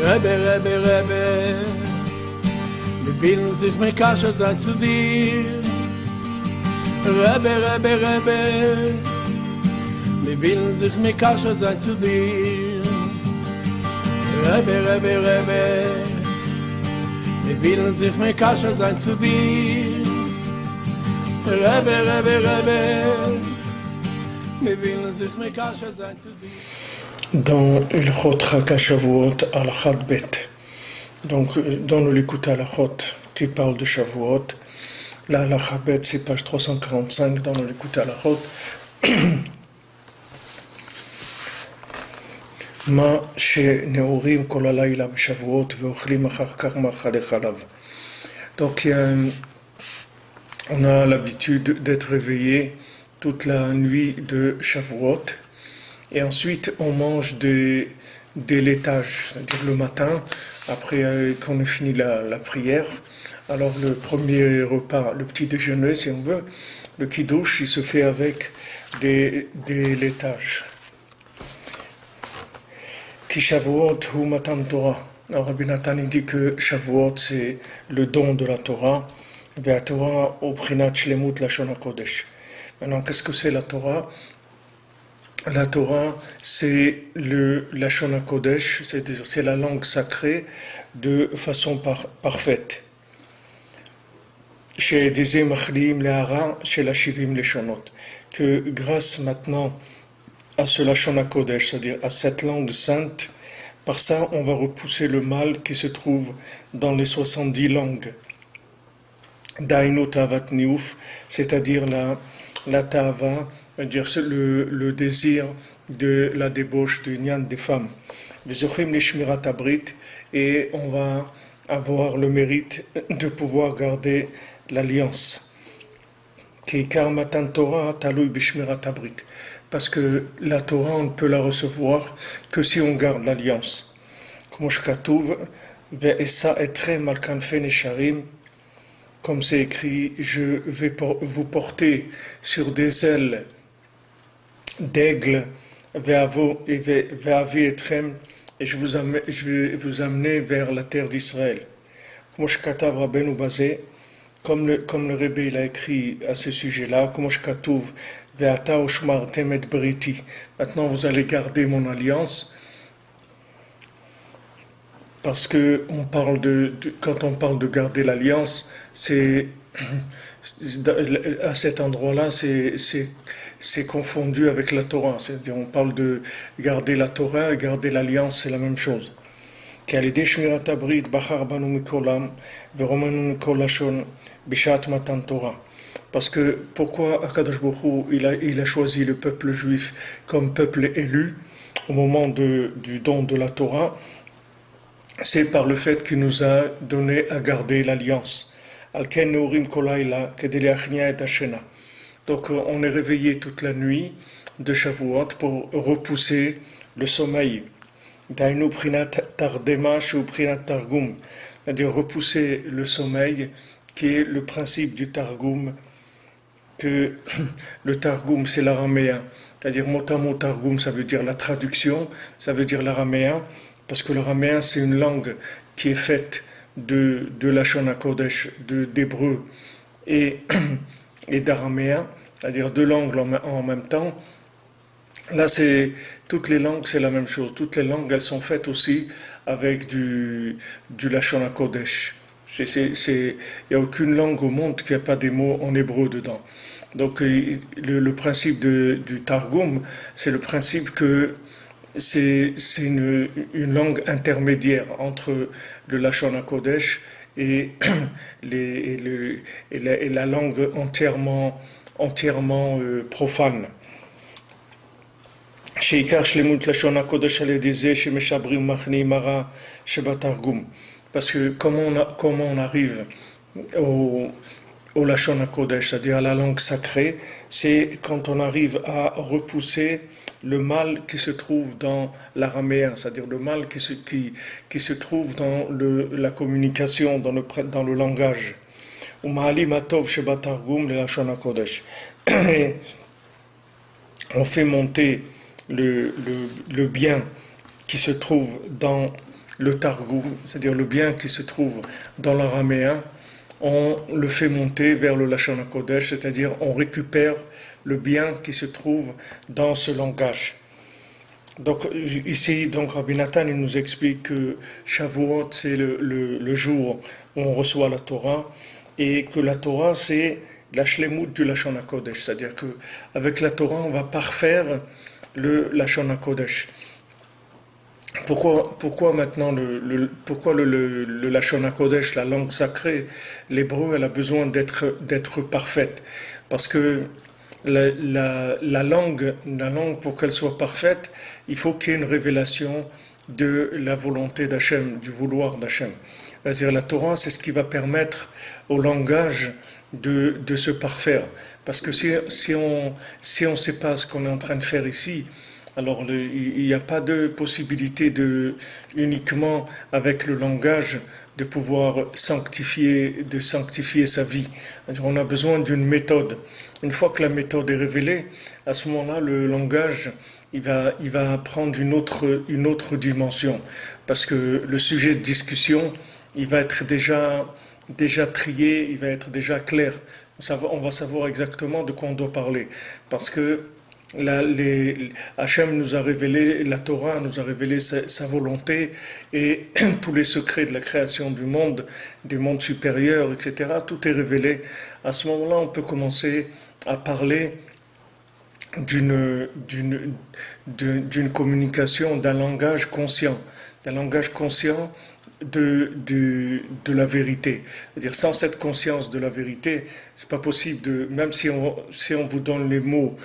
Rebbe, wir willen sich mit Kasche sein zu dir. Rebbe, wir willen sich mit Kasche sein zu dir. Rebbe, wir willen sich mit Kasche sein zu dir. Rebbe, wir willen sich mit Kasche sein zu dir. Dans Ilchot Shavuot Alachat Bet, donc dans le Likutei Halachot qui parle de Shavuot, la Alachat Bet c'est page 345 dans le Likutei Halachot. Ma sheneorim kol halayla b'Shavuot ve'ochlim achar kach ma'achalei chalav. Donc on a l'habitude d'être réveillé toute la nuit de Shavuot. Et ensuite, on mange des laitages, c'est-à-dire le matin, après qu'on ait fini la prière. Alors le premier repas, le petit déjeuner, si on veut, le kiddush, il se fait avec des laitages. Ki Shavuot hu matan Torah. Alors Rabbi Nathan il dit que Shavuot, c'est le don de la Torah. Ve'ha Torah hu b'chinat shlemut lashon hakodesh. Maintenant, qu'est-ce que c'est la Torah? La Torah, c'est le Lashon HaKodesh, c'est-à-dire c'est la langue sacrée de façon parfaite. Chez Dizé Machliim Lehara, chez la Shivim Leshonot, que grâce maintenant à ce Lashon HaKodesh, c'est-à-dire à cette langue sainte, par ça on va repousser le mal qui se trouve dans les 70 langues. Dainu Tavat Niouf, c'est-à-dire la Tava, c'est-à-dire le désir de la débauche du Nyan des femmes. Les Ochim les Shmirat Abrit, et on va avoir le mérite de pouvoir garder l'alliance. Keikar Matan Torah Talui Bishmirat Abrit. Parce que la Torah, on ne peut la recevoir que si on garde l'alliance. Comme Shkatuv, Ve'esa etre malkanfe nesharim, comme c'est écrit, je vais vous porter sur des ailes d'aigle, et je vais vous amener vers la terre d'Israël. Comme le Rebbe il a écrit à ce sujet-là, maintenant vous allez garder mon alliance, parce que quand on parle de garder l'alliance, c'est à cet endroit-là, c'est confondu avec la Torah. C'est-à-dire, on parle de garder la Torah et garder l'alliance, c'est la même chose. Parce que pourquoi Akadosh Baruch Hu, il a choisi le peuple juif comme peuple élu au moment du don de la Torah? C'est par le fait qu'il nous a donné à garder l'alliance. Donc on est réveillé toute la nuit de Shavuot pour repousser le sommeil. C'est-à-dire repousser le sommeil, qui est le principe du Targum, que le Targum c'est l'araméen. C'est-à-dire mot à mot Targum, ça veut dire la traduction, ça veut dire l'araméen, parce que l'araméen c'est une langue qui est faite de Lashon HaKodesh, d'hébreu et d'araméen, c'est-à-dire deux langues en même temps. Là, toutes les langues, c'est la même chose. Toutes les langues, elles sont faites aussi avec du Lashon HaKodesh. Il n'y a aucune langue au monde qui n'a pas des mots en hébreu dedans. Donc, le principe du Targum, c'est le principe que c'est une langue intermédiaire entre le Lashon HaKodesh et la langue entièrement profane. Parce que comment on arrive au Lashon HaKodesh, c'est-à-dire à la langue sacrée, c'est quand on arrive à repousser le mal qui se trouve dans l'araméen, c'est-à-dire le mal qui se trouve dans la communication, dans le langage. On fait monter le bien qui se trouve dans le targum, c'est-à-dire le bien qui se trouve dans l'araméen, on le fait monter vers le Lashon HaKodesh, c'est-à-dire on récupère le bien qui se trouve dans ce langage. Donc ici, donc Rabbi Nathan il nous explique que Shavuot c'est le jour où on reçoit la Torah et que la Torah c'est la shlemut du Lashon HaKodesh, c'est-à-dire que avec la Torah on va parfaire le Lashon HaKodesh. Pourquoi maintenant le Lashon HaKodesh, la langue sacrée, l'hébreu, elle a besoin d'être parfaite? Parce que la langue, pour qu'elle soit parfaite, il faut qu'il y ait une révélation de la volonté d'Hachem, du vouloir d'Hachem. C'est-à-dire la Torah, c'est ce qui va permettre au langage de se parfaire. Parce que si on ne sait pas ce qu'on est en train de faire ici, alors il n'y a pas de possibilité uniquement avec le langage de pouvoir sanctifier sa vie. On a besoin d'une méthode. Une fois que la méthode est révélée, à ce moment-là, le langage il va prendre une autre dimension. Parce que le sujet de discussion, il va être déjà trié, il va être déjà clair. On va savoir exactement de quoi on doit parler. Parce que Hachem nous a révélé, la Torah nous a révélé sa volonté et tous les secrets de la création du monde, des mondes supérieurs, etc. Tout est révélé. À ce moment-là, on peut commencer à parler d'une communication, d'un langage conscient de la vérité. C'est-à-dire, sans cette conscience de la vérité, c'est pas possible même si on vous donne les mots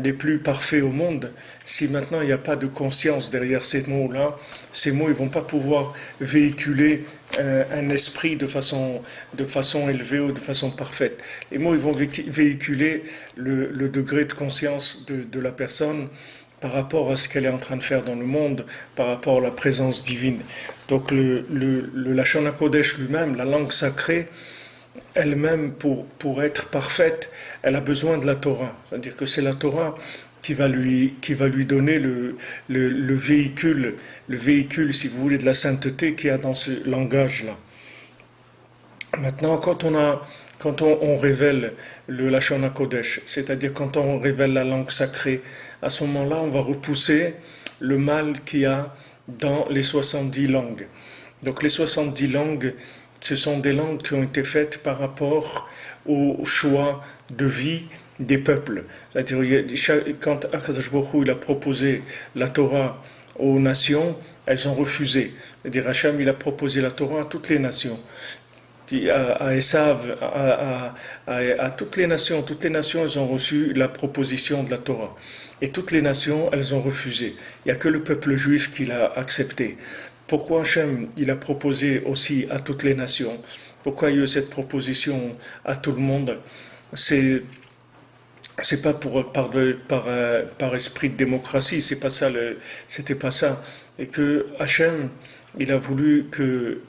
les plus parfaits au monde, si maintenant il n'y a pas de conscience derrière ces mots-là, ces mots ils vont pas pouvoir véhiculer un esprit de façon élevée ou de façon parfaite. Les mots ils vont véhiculer le degré de conscience de la personne par rapport à ce qu'elle est en train de faire dans le monde, par rapport à la présence divine. Donc le Lashon HaKodesh lui-même, la langue sacrée, elle-même, pour être parfaite, elle a besoin de la Torah. C'est-à-dire que c'est la Torah qui va lui donner le véhicule, si vous voulez, de la sainteté qu'il y a dans ce langage-là. Maintenant, quand on révèle le Lashon HaKodesh, c'est-à-dire quand on révèle la langue sacrée, à ce moment-là, on va repousser le mal qu'il y a dans les 70 langues. Donc les 70 langues, ce sont des langues qui ont été faites par rapport au choix de vie des peuples. C'est-à-dire, quand Akadosh Baruch Hu, il a proposé la Torah aux nations, elles ont refusé. C'est-à-dire, Hachem, il a proposé la Torah à toutes les nations. À Esav, à toutes les nations, elles ont reçu la proposition de la Torah. Et toutes les nations, elles ont refusé. Il n'y a que le peuple juif qui l'a accepté. Pourquoi Hachem, il a proposé aussi à toutes les nations? Pourquoi il y a eu cette proposition à tout le monde? C'est pas par esprit de démocratie, c'était pas ça. Et que Hachem, il a voulu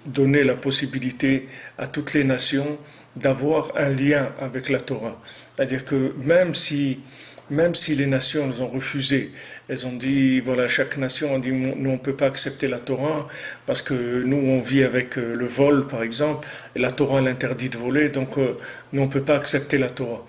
donner la possibilité à toutes les nations d'avoir un lien avec la Torah. C'est-à-dire que même si les nations elles ont refusé, elles ont dit, voilà, chaque nation a dit, nous on ne peut pas accepter la Torah parce que nous on vit avec le vol par exemple, et la Torah l'interdit de voler, donc nous on ne peut pas accepter la Torah.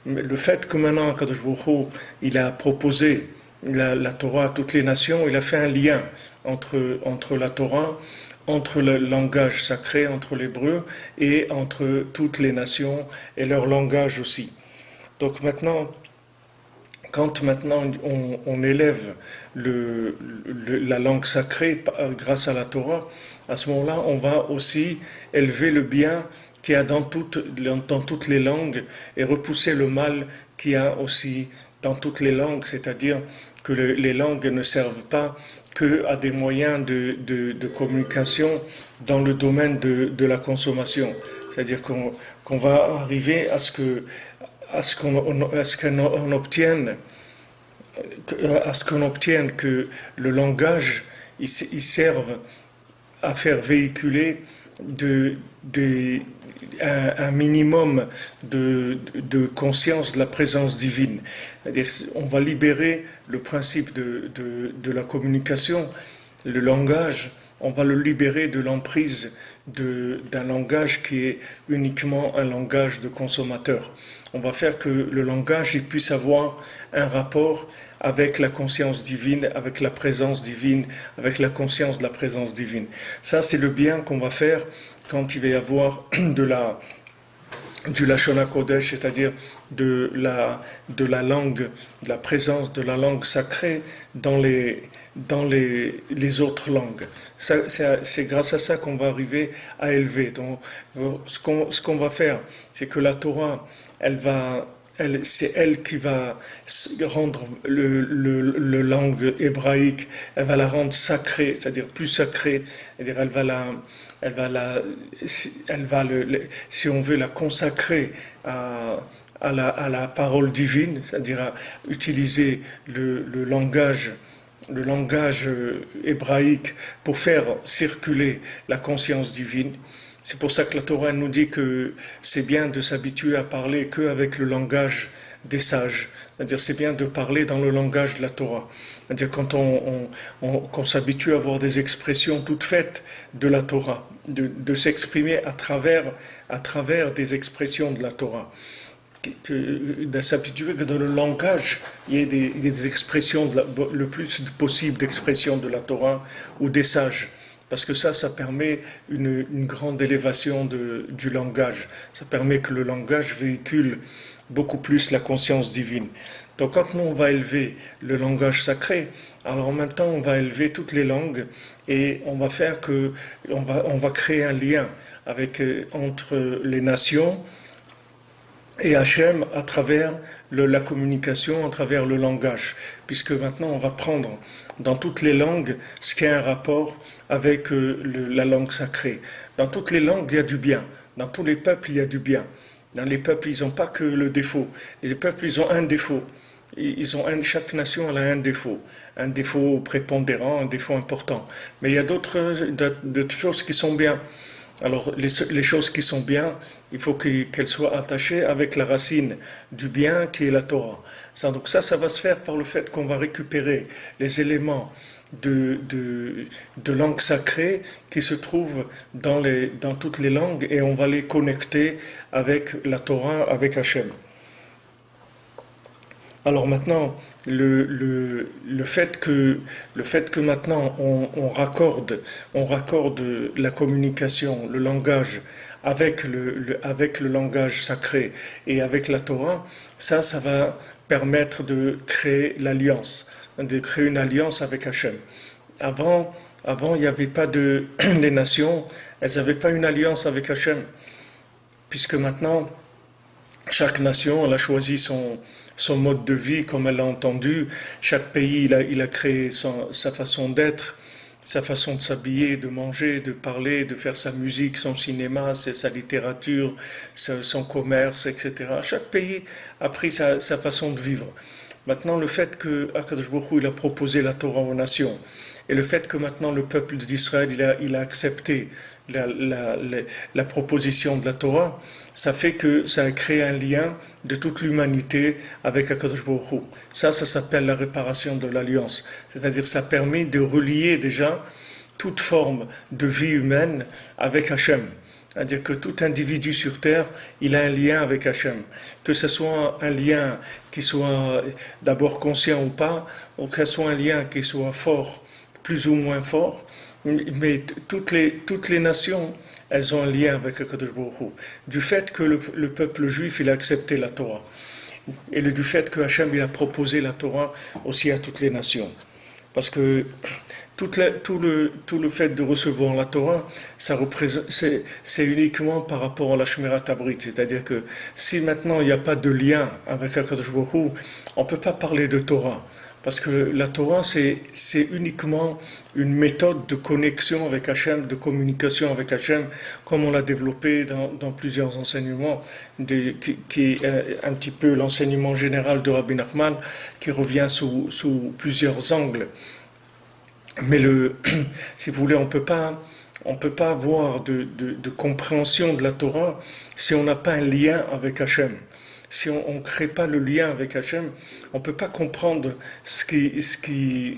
Mais le fait que maintenant Kadosh Baruch Hu, il a proposé la Torah à toutes les nations, il a fait un lien entre la Torah, entre le langage sacré, entre l'hébreu, et entre toutes les nations et leur langage aussi. Donc quand on élève la langue sacrée grâce à la Torah, à ce moment-là, on va aussi élever le bien qu'il y a dans toutes les langues et repousser le mal qu'il y a aussi dans toutes les langues, c'est-à-dire que les langues ne servent pas qu'à des moyens de communication dans le domaine de la consommation. C'est-à-dire qu'on va arriver à ce qu'on obtienne que le langage il serve à faire véhiculer un minimum de conscience de la présence divine. C'est-à-dire, on va libérer le principe de la communication, le langage, on va le libérer de l'emprise d'un langage qui est uniquement un langage de consommateur. On va faire que le langage il puisse avoir un rapport avec la conscience divine, avec la présence divine, avec la conscience de la présence divine. Ça, c'est le bien qu'on va faire quand il va y avoir du Lashon HaKodesh, c'est-à-dire de la langue, de la présence de la langue sacrée dans les autres langues. C'est grâce à ça qu'on va arriver à élever. Donc, ce qu'on va faire, c'est que la Torah, c'est elle qui va rendre le langue hébraïque, elle va la rendre sacrée, c'est-à-dire plus sacrée, c'est-à-dire si on veut la consacrer à la parole divine, c'est-à-dire à utiliser le langage hébraïque pour faire circuler la conscience divine. C'est pour ça que la Torah nous dit que c'est bien de s'habituer à parler qu'avec le langage des sages. C'est-à-dire c'est bien de parler dans le langage de la Torah. C'est-à-dire quand qu'on s'habitue à avoir des expressions toutes faites de la Torah, de s'exprimer à travers des expressions de la Torah. De s'habituer que dans le langage, il y ait des expressions, le plus possible d'expressions de la Torah ou des sages. Parce que ça permet une grande élévation du langage. Ça permet que le langage véhicule beaucoup plus la conscience divine. Donc quand nous on va élever le langage sacré, alors en même temps on va élever toutes les langues et on va faire on va créer un lien entre les nations et Hachem à travers la communication, à travers le langage, puisque maintenant on va prendre dans toutes les langues ce qui a un rapport avec la langue sacrée. Dans toutes les langues il y a du bien, dans tous les peuples il y a du bien. Dans les peuples ils n'ont pas que le défaut, les peuples ils ont un défaut. Chaque nation elle a un défaut prépondérant, un défaut important. Mais il y a d'autres choses qui sont bien. Alors les choses qui sont bien, il faut qu'elles soient attachées avec la racine du bien qui est la Torah. Donc ça va se faire par le fait qu'on va récupérer les éléments de langue sacrée qui se trouvent dans toutes les langues et on va les connecter avec la Torah, avec Hachem. Alors maintenant, le fait que maintenant on raccorde la communication, le langage avec le langage sacré et avec la Torah, ça va permettre de créer l'alliance, de créer une alliance avec Hachem. Avant, il n'y avait pas les nations, elles n'avaient pas une alliance avec Hachem, puisque maintenant chaque nation elle a choisi son mode de vie comme elle l'a entendu. Chaque pays il a créé sa façon d'être, sa façon de s'habiller, de manger, de parler, de faire sa musique, son cinéma, sa littérature, son commerce, etc. Chaque pays a pris sa façon de vivre. Maintenant, le fait que Akadosh Baruch Hu, il a proposé la Torah aux nations, et le fait que maintenant le peuple d'Israël il a accepté la proposition de la Torah, ça fait que ça a créé un lien de toute l'humanité avec Akadosh Baruch Hu. Ça s'appelle la réparation de l'alliance. C'est-à-dire ça permet de relier déjà toute forme de vie humaine avec Hachem. C'est-à-dire que tout individu sur terre, il a un lien avec Hachem. Que ce soit un lien qui soit d'abord conscient ou pas, ou que ce soit un lien qui soit fort, plus ou moins fort, mais toutes les nations, elles ont un lien avec Akadosh Baruch Hu. Du fait que le peuple juif, il a accepté la Torah. Et du fait que Hachem, il a proposé la Torah aussi à toutes les nations. Parce que tout le fait de recevoir la Torah, c'est uniquement par rapport à la Shmirat Habrit. C'est-à-dire que si maintenant il n'y a pas de lien avec Akadosh Baruch Hu, on ne peut pas parler de Torah. Parce que la Torah, c'est uniquement une méthode de connexion avec Hachem, de communication avec Hachem, comme on l'a développé dans plusieurs enseignements, qui est un petit peu l'enseignement général de Rabbi Nachman, qui revient sous plusieurs angles. Mais si vous voulez, on peut pas avoir de compréhension de la Torah si on n'a pas un lien avec Hachem. si on ne crée pas le lien avec Hachem, on ne peut pas comprendre ce qui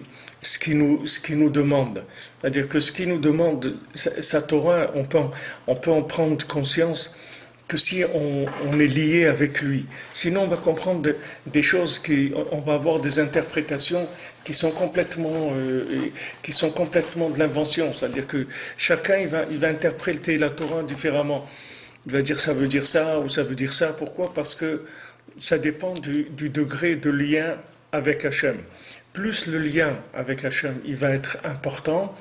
nous demande. C'est-à-dire que ce qui nous demande, sa Torah, on peut en prendre conscience que si on est lié avec lui. Sinon, on va comprendre des choses on va avoir des interprétations qui sont complètement de l'invention. C'est-à-dire que chacun, il va interpréter la Torah différemment. Il va dire ça veut dire ça ou ça veut dire ça. Pourquoi? Parce que ça dépend du degré de lien avec Hachem. Plus le lien avec Hachem, il va être important,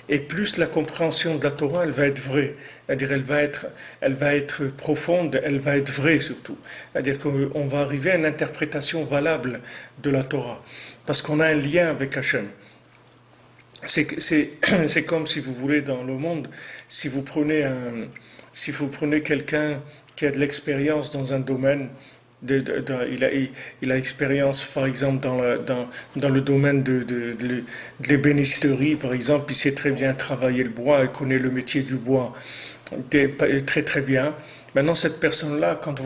et plus la compréhension de la Torah, elle va être vraie. C'est-à-dire, elle va être profonde, elle va être vraie surtout. C'est-à-dire qu'on va arriver à une interprétation valable de la Torah, parce qu'on a un lien avec Hachem. C'est comme, si vous voulez, dans le monde, si vous prenez quelqu'un qui a de l'expérience dans un domaine, il a expérience, par exemple, dans le domaine de l'ébénisterie, par exemple, il sait très bien travailler le bois, il connaît le métier du bois très très bien. Maintenant, cette personne-là, quand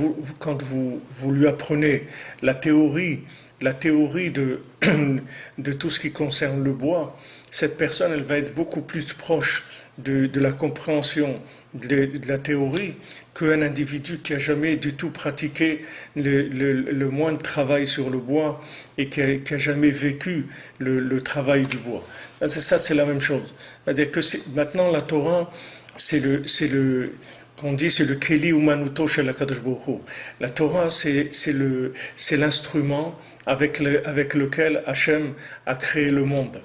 vous lui apprenez la théorie de tout ce qui concerne le bois, cette personne, elle va être beaucoup plus proche de la compréhension de la théorie qu'un individu qui a jamais du tout pratiqué le moindre travail sur le bois et qui a jamais vécu le travail du bois. Ça, c'est la même chose. C'est-à-dire que maintenant, la Torah, c'est le Keli Umanuto Shel HaKadosh Baruch Hu. La Torah, c'est l'instrument avec lequel Hachem a créé le monde.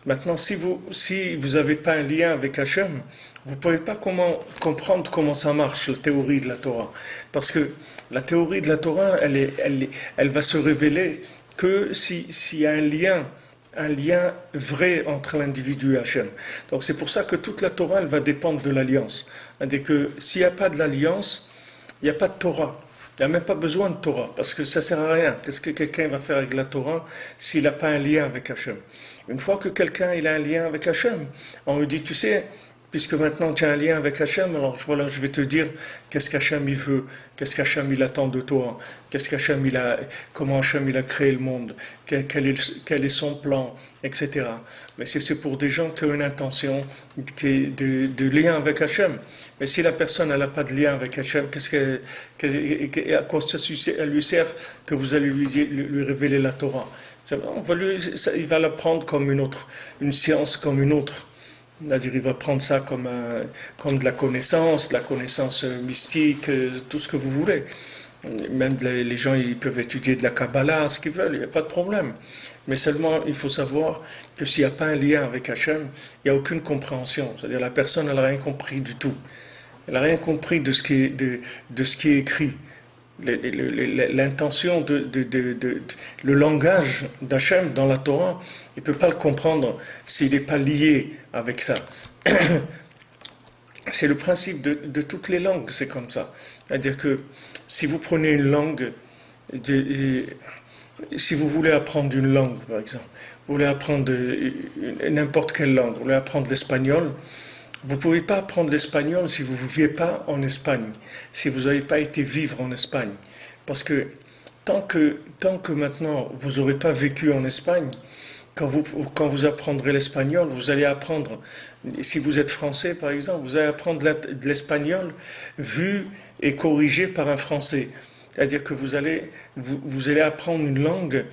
Maintenant, si vous n'avez pas un lien avec Hachem, vous ne pouvez pas comprendre comment ça marche, la théorie de la Torah. Parce que la théorie de la Torah, elle va se révéler que s'il y a un lien vrai entre l'individu et Hachem. Donc c'est pour ça que toute la Torah, elle va dépendre de l'alliance. C'est-à-dire que s'il n'y a pas de l'alliance, il n'y a pas de Torah. Il n'y a même pas besoin de Torah, parce que ça ne sert à rien. Qu'est-ce que quelqu'un va faire avec la Torah s'il n'a pas un lien avec Hachem? Une fois que quelqu'un a un lien avec Hachem, on lui dit, tu sais, puisque maintenant tu as un lien avec Hachem, alors voilà, je vais te dire qu'est-ce qu'Hachem il veut, qu'est-ce qu'Hachem il attend de toi, comment Hachem il a créé le monde, quel est son plan, etc. Mais c'est pour des gens qui ont une intention de lien avec Hachem. Mais si la personne n'a pas de lien avec Hachem, à quoi ça lui sert que vous allez lui révéler la Torah? Il va la prendre comme une science comme une autre. C'est-à-dire, il va prendre ça comme de la connaissance mystique, tout ce que vous voulez. Même les gens, ils peuvent étudier de la Kabbalah, ce qu'ils veulent, il n'y a pas de problème. Mais seulement, il faut savoir que s'il n'y a pas un lien avec Hachem, il n'y a aucune compréhension. C'est-à-dire, la personne, elle n'a rien compris du tout. Elle n'a rien compris de ce qui est écrit. L'intention le langage d'Hachem dans la Torah, il ne peut pas le comprendre s'il n'est pas lié avec ça. C'est le principe de toutes les langues, c'est comme ça. C'est-à-dire que si vous prenez une langue, si vous voulez apprendre une langue, par exemple, vous voulez apprendre n'importe quelle langue, vous voulez apprendre l'espagnol, vous ne pouvez pas apprendre l'espagnol si vous ne viviez pas en Espagne, si vous n'avez pas été vivre en Espagne. Parce que tant que maintenant vous n'aurez pas vécu en Espagne, quand vous apprendrez l'espagnol, vous allez apprendre, si vous êtes français par exemple, vous allez apprendre de l'espagnol vu et corrigé par un français. C'est-à-dire que vous allez apprendre une langue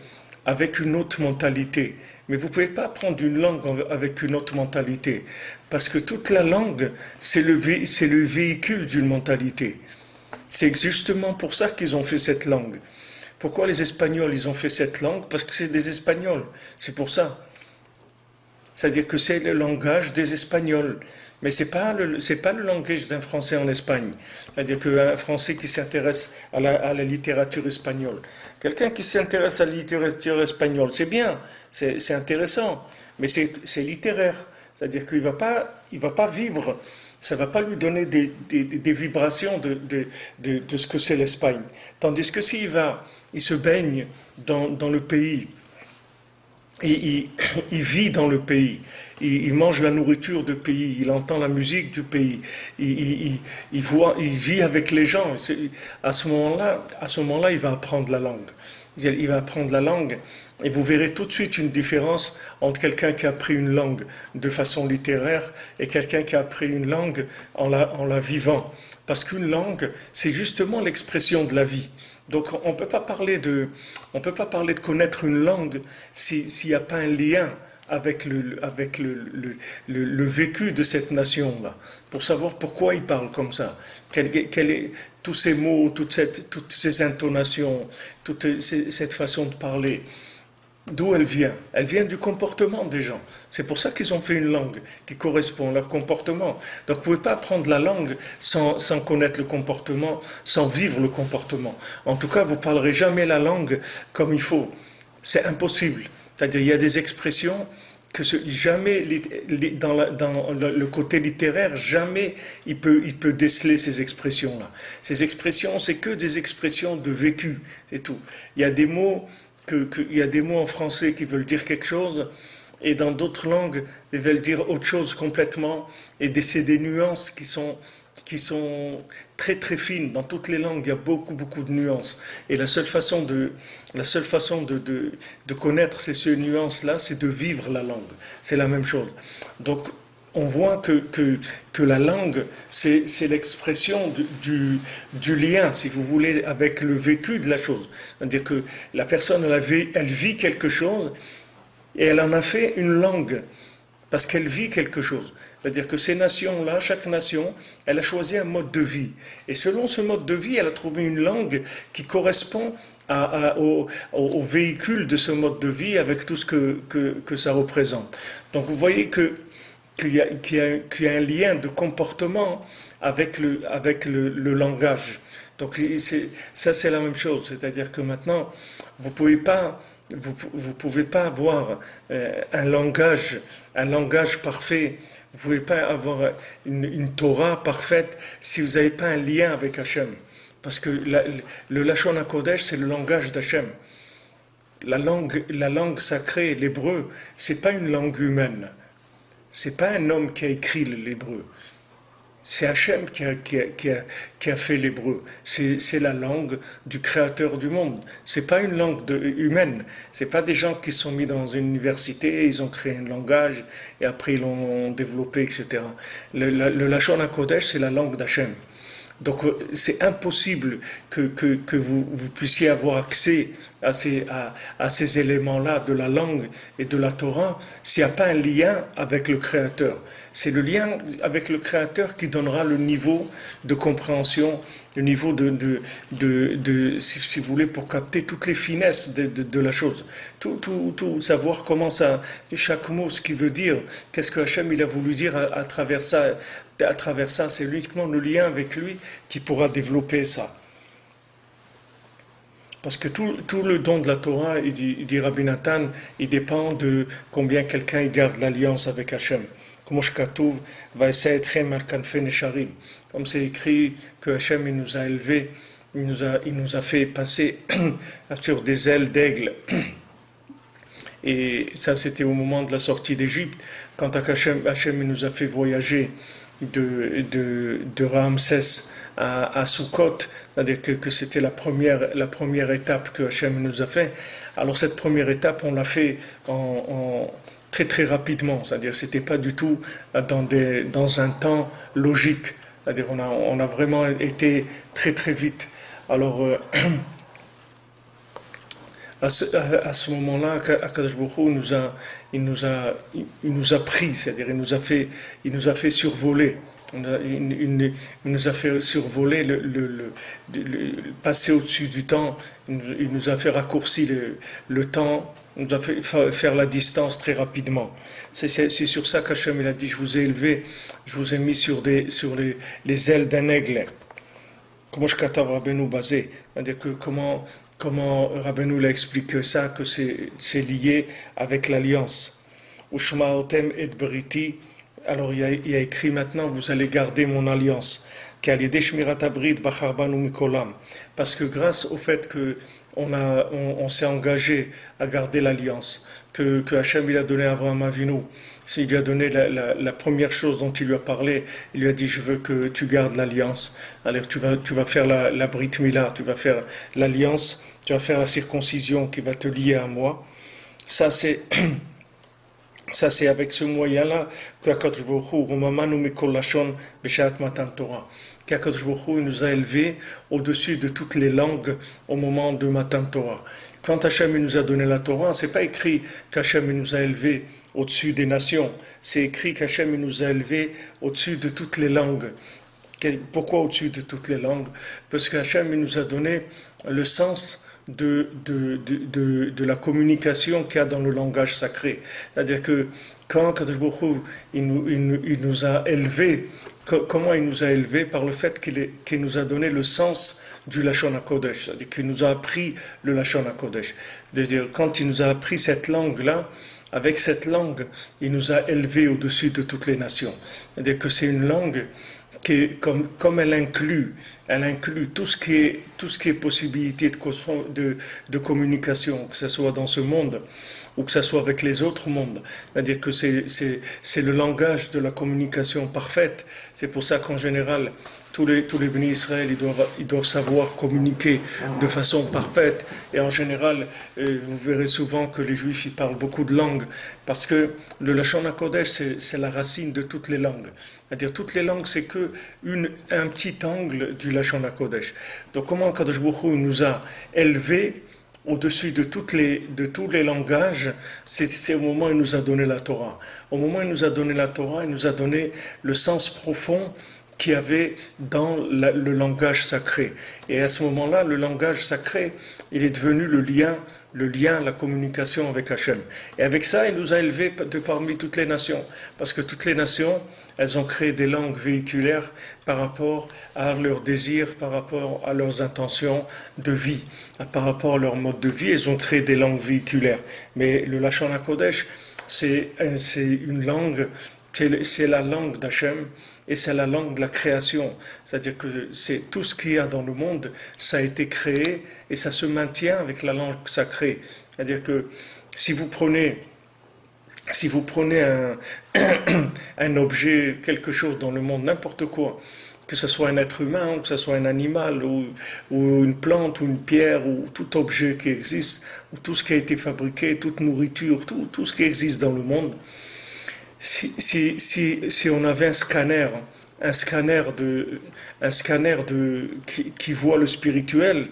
avec une autre mentalité. Mais vous ne pouvez pas apprendre une langue avec une autre mentalité. Parce que toute la langue, c'est le véhicule d'une mentalité. C'est justement pour ça qu'ils ont fait cette langue. Pourquoi les Espagnols, ils ont fait cette langue? Parce que c'est des Espagnols. C'est pour ça. C'est-à-dire que c'est le langage des Espagnols. Mais c'est pas le langage d'un Français en Espagne. C'est-à-dire qu'un Français qui s'intéresse à la littérature espagnole. Quelqu'un qui s'intéresse à la littérature espagnole, c'est bien, c'est intéressant, mais c'est littéraire. C'est-à-dire qu'il va pas vivre, ça va pas lui donner des vibrations de ce que c'est l'Espagne. Tandis que il se baigne dans le pays, et il vit dans le pays, il mange la nourriture du pays, il entend la musique du pays, il voit, il vit avec les gens. À ce moment-là, il va apprendre la langue. Il va apprendre la langue et vous verrez tout de suite une différence entre quelqu'un qui a appris une langue de façon littéraire et quelqu'un qui a appris une langue en la vivant. Parce qu'une langue, c'est justement l'expression de la vie. Donc on ne peut pas parler de connaître une langue s'il n'y a pas un lien avec le vécu de cette nation-là, pour savoir pourquoi il parle comme ça, tous ces mots, toutes ces intonations, cette façon de parler. D'où elle vient? Elle vient du comportement des gens. C'est pour ça qu'ils ont fait une langue qui correspond à leur comportement. Donc vous ne pouvez pas apprendre la langue sans connaître le comportement, sans vivre le comportement. En tout cas, vous ne parlerez jamais la langue comme il faut. C'est impossible. C'est-à-dire il y a des expressions que jamais, dans le côté littéraire, jamais il peut déceler ces expressions-là. Ces expressions, c'est que des expressions de vécu, c'est tout. Il y a des mots il y a des mots en français qui veulent dire quelque chose et dans d'autres langues ils veulent dire autre chose complètement et c'est des nuances qui sont très très fines. Dans toutes les langues il y a beaucoup de nuances et la seule façon de connaître ces nuances là, c'est de vivre la langue. C'est la même chose. Donc on voit que la langue, c'est l'expression du lien, si vous voulez, avec le vécu de la chose. C'est-à-dire que la personne, elle vit quelque chose et elle en a fait une langue, parce qu'elle vit quelque chose. C'est-à-dire que ces nations-là, chaque nation, elle a choisi un mode de vie. Et selon ce mode de vie, elle a trouvé une langue qui correspond au véhicule de ce mode de vie avec tout ce que ça représente. Donc vous voyez qu'il y a un lien de comportement avec le langage. Donc ça c'est la même chose, c'est-à-dire que maintenant vous pouvez pas avoir un langage parfait, vous pouvez pas avoir une Torah parfaite si vous n'avez pas un lien avec Hachem. Parce que le Lashon HaKodesh, c'est le langage d'Hachem. La langue sacrée, l'hébreu, c'est pas une langue humaine. C'est pas un homme qui a écrit l'hébreu. C'est Hachem qui a fait l'hébreu. C'est la langue du créateur du monde. C'est pas une langue humaine. C'est pas des gens qui se sont mis dans une université, ils ont créé un langage et après ils l'ont développé, etc. Le Lashon HaKodesh, c'est la langue d'Hachem. Donc c'est impossible que vous puissiez avoir accès à ces éléments-là de la langue et de la Torah s'il n'y a pas un lien avec le Créateur. C'est le lien avec le Créateur qui donnera le niveau de compréhension, le niveau si vous voulez, pour capter toutes les finesses de la chose. Tout savoir comment ça, chaque mot, ce qu'il veut dire, qu'est-ce que Hachem il a voulu dire à travers ça. À travers ça, c'est uniquement le lien avec lui qui pourra développer ça. Parce que tout le don de la Torah, il dit Rabbi Nathan, il dépend de combien quelqu'un garde l'alliance avec Hachem. Comme c'est écrit que Hachem il nous a élevés, il nous a fait passer sur des ailes d'aigle. Et ça, c'était au moment de la sortie d'Égypte, quand Hachem nous a fait voyager de Ramsès à Sukkot, c'est-à-dire que c'était la première étape que Hachem nous a fait. Alors cette première étape, on l'a fait en très très rapidement, c'est-à-dire c'était pas du tout dans un temps logique, c'est-à-dire on a vraiment été très très vite. Alors à ce moment-là, Akadosh Baruch Hu il nous a pris, c'est-à-dire il nous a fait survoler. Il nous a fait survoler, passer au-dessus du temps. Il nous a fait raccourcir le temps. Il nous a fait faire la distance très rapidement. C'est sur ça qu'Hachem il a dit: je vous ai élevé, je vous ai mis sur les ailes d'un aigle. Comment je katav Rabbeinu basé, c'est-à-dire que comment Rabbeinu l'a expliqué ça, que c'est lié avec l'alliance. Ushma'otem et beriti. Alors il y a écrit maintenant: vous allez garder mon alliance. Parce que grâce au fait que on s'est engagé à garder l'alliance, que Hachem il a donné à Avraham Avinu, s'il lui a donné la première chose dont il lui a parlé, il lui a dit, je veux que tu gardes l'alliance. Alors tu vas faire la Brit Mila, tu vas faire l'alliance, tu vas faire la circoncision qui va te lier à moi. Ça c'est Ça, c'est avec ce moyen-là qu'Akadosh Baruch Hu, Romamanu Mikol Lashon B'Shat Matan Torah, qu'Akadosh Baruch Hu nous a élevés au-dessus de toutes les langues au moment de Matan Torah. Quand Hachem nous a donné la Torah, c'est pas écrit qu'Hachem nous a élevés au-dessus des nations, c'est écrit qu'Hachem nous a élevés au-dessus de toutes les langues. Pourquoi au-dessus de toutes les langues? Parce qu'Hachem nous a donné le sens de la communication qu'il y a dans le langage sacré. C'est-à-dire que quand Kadosh Baruch Hu, il nous a élevés, comment il nous a élevés? Par le fait qu'il nous a donné le sens du Lashon HaKodesh, c'est-à-dire qu'il nous a appris le Lashon HaKodesh. C'est-à-dire quand il nous a appris cette langue-là, avec cette langue, il nous a élevés au-dessus de toutes les nations. C'est-à-dire que c'est une langue qui, comme elle inclut tout ce qui est possibilité de communication, que ce soit dans ce monde ou que ce soit avec les autres mondes. C'est-à-dire que c'est le langage de la communication parfaite. C'est pour ça qu'en général, tous les bénis Israël, ils doivent savoir communiquer de façon parfaite. Et en général, vous verrez souvent que les Juifs, ils parlent beaucoup de langues, parce que le Lashon HaKodesh, c'est la racine de toutes les langues. C'est-à-dire, toutes les langues, c'est que un petit angle du Lashon HaKodesh. Donc, comment Kadosh Baruch Hu nous a élevés au-dessus de tous les langages, c'est au moment où il nous a donné la Torah. Au moment où il nous a donné la Torah, il nous a donné le sens profond qu'il y avait dans le langage sacré. Et à ce moment-là, le langage sacré, il est devenu le lien, la communication avec Hachem. Et avec ça, il nous a élevés de parmi toutes les nations. Parce que toutes les nations, elles ont créé des langues véhiculaires par rapport à leurs désirs, par rapport à leurs intentions de vie, par rapport à leur mode de vie. Elles ont créé des langues véhiculaires. Mais le Lashon HaKodesh, c'est une langue, c'est la langue d'Hachem, et c'est la langue de la création. C'est-à-dire que c'est tout ce qu'il y a dans le monde, ça a été créé et ça se maintient avec la langue sacrée. C'est-à-dire que si vous prenez un objet, quelque chose dans le monde, n'importe quoi, que ce soit un être humain, ou que ce soit un animal, ou une plante, ou une pierre, ou tout objet qui existe, ou tout ce qui a été fabriqué, toute nourriture, tout ce qui existe dans le monde, si on avait un scanner qui voit le spirituel,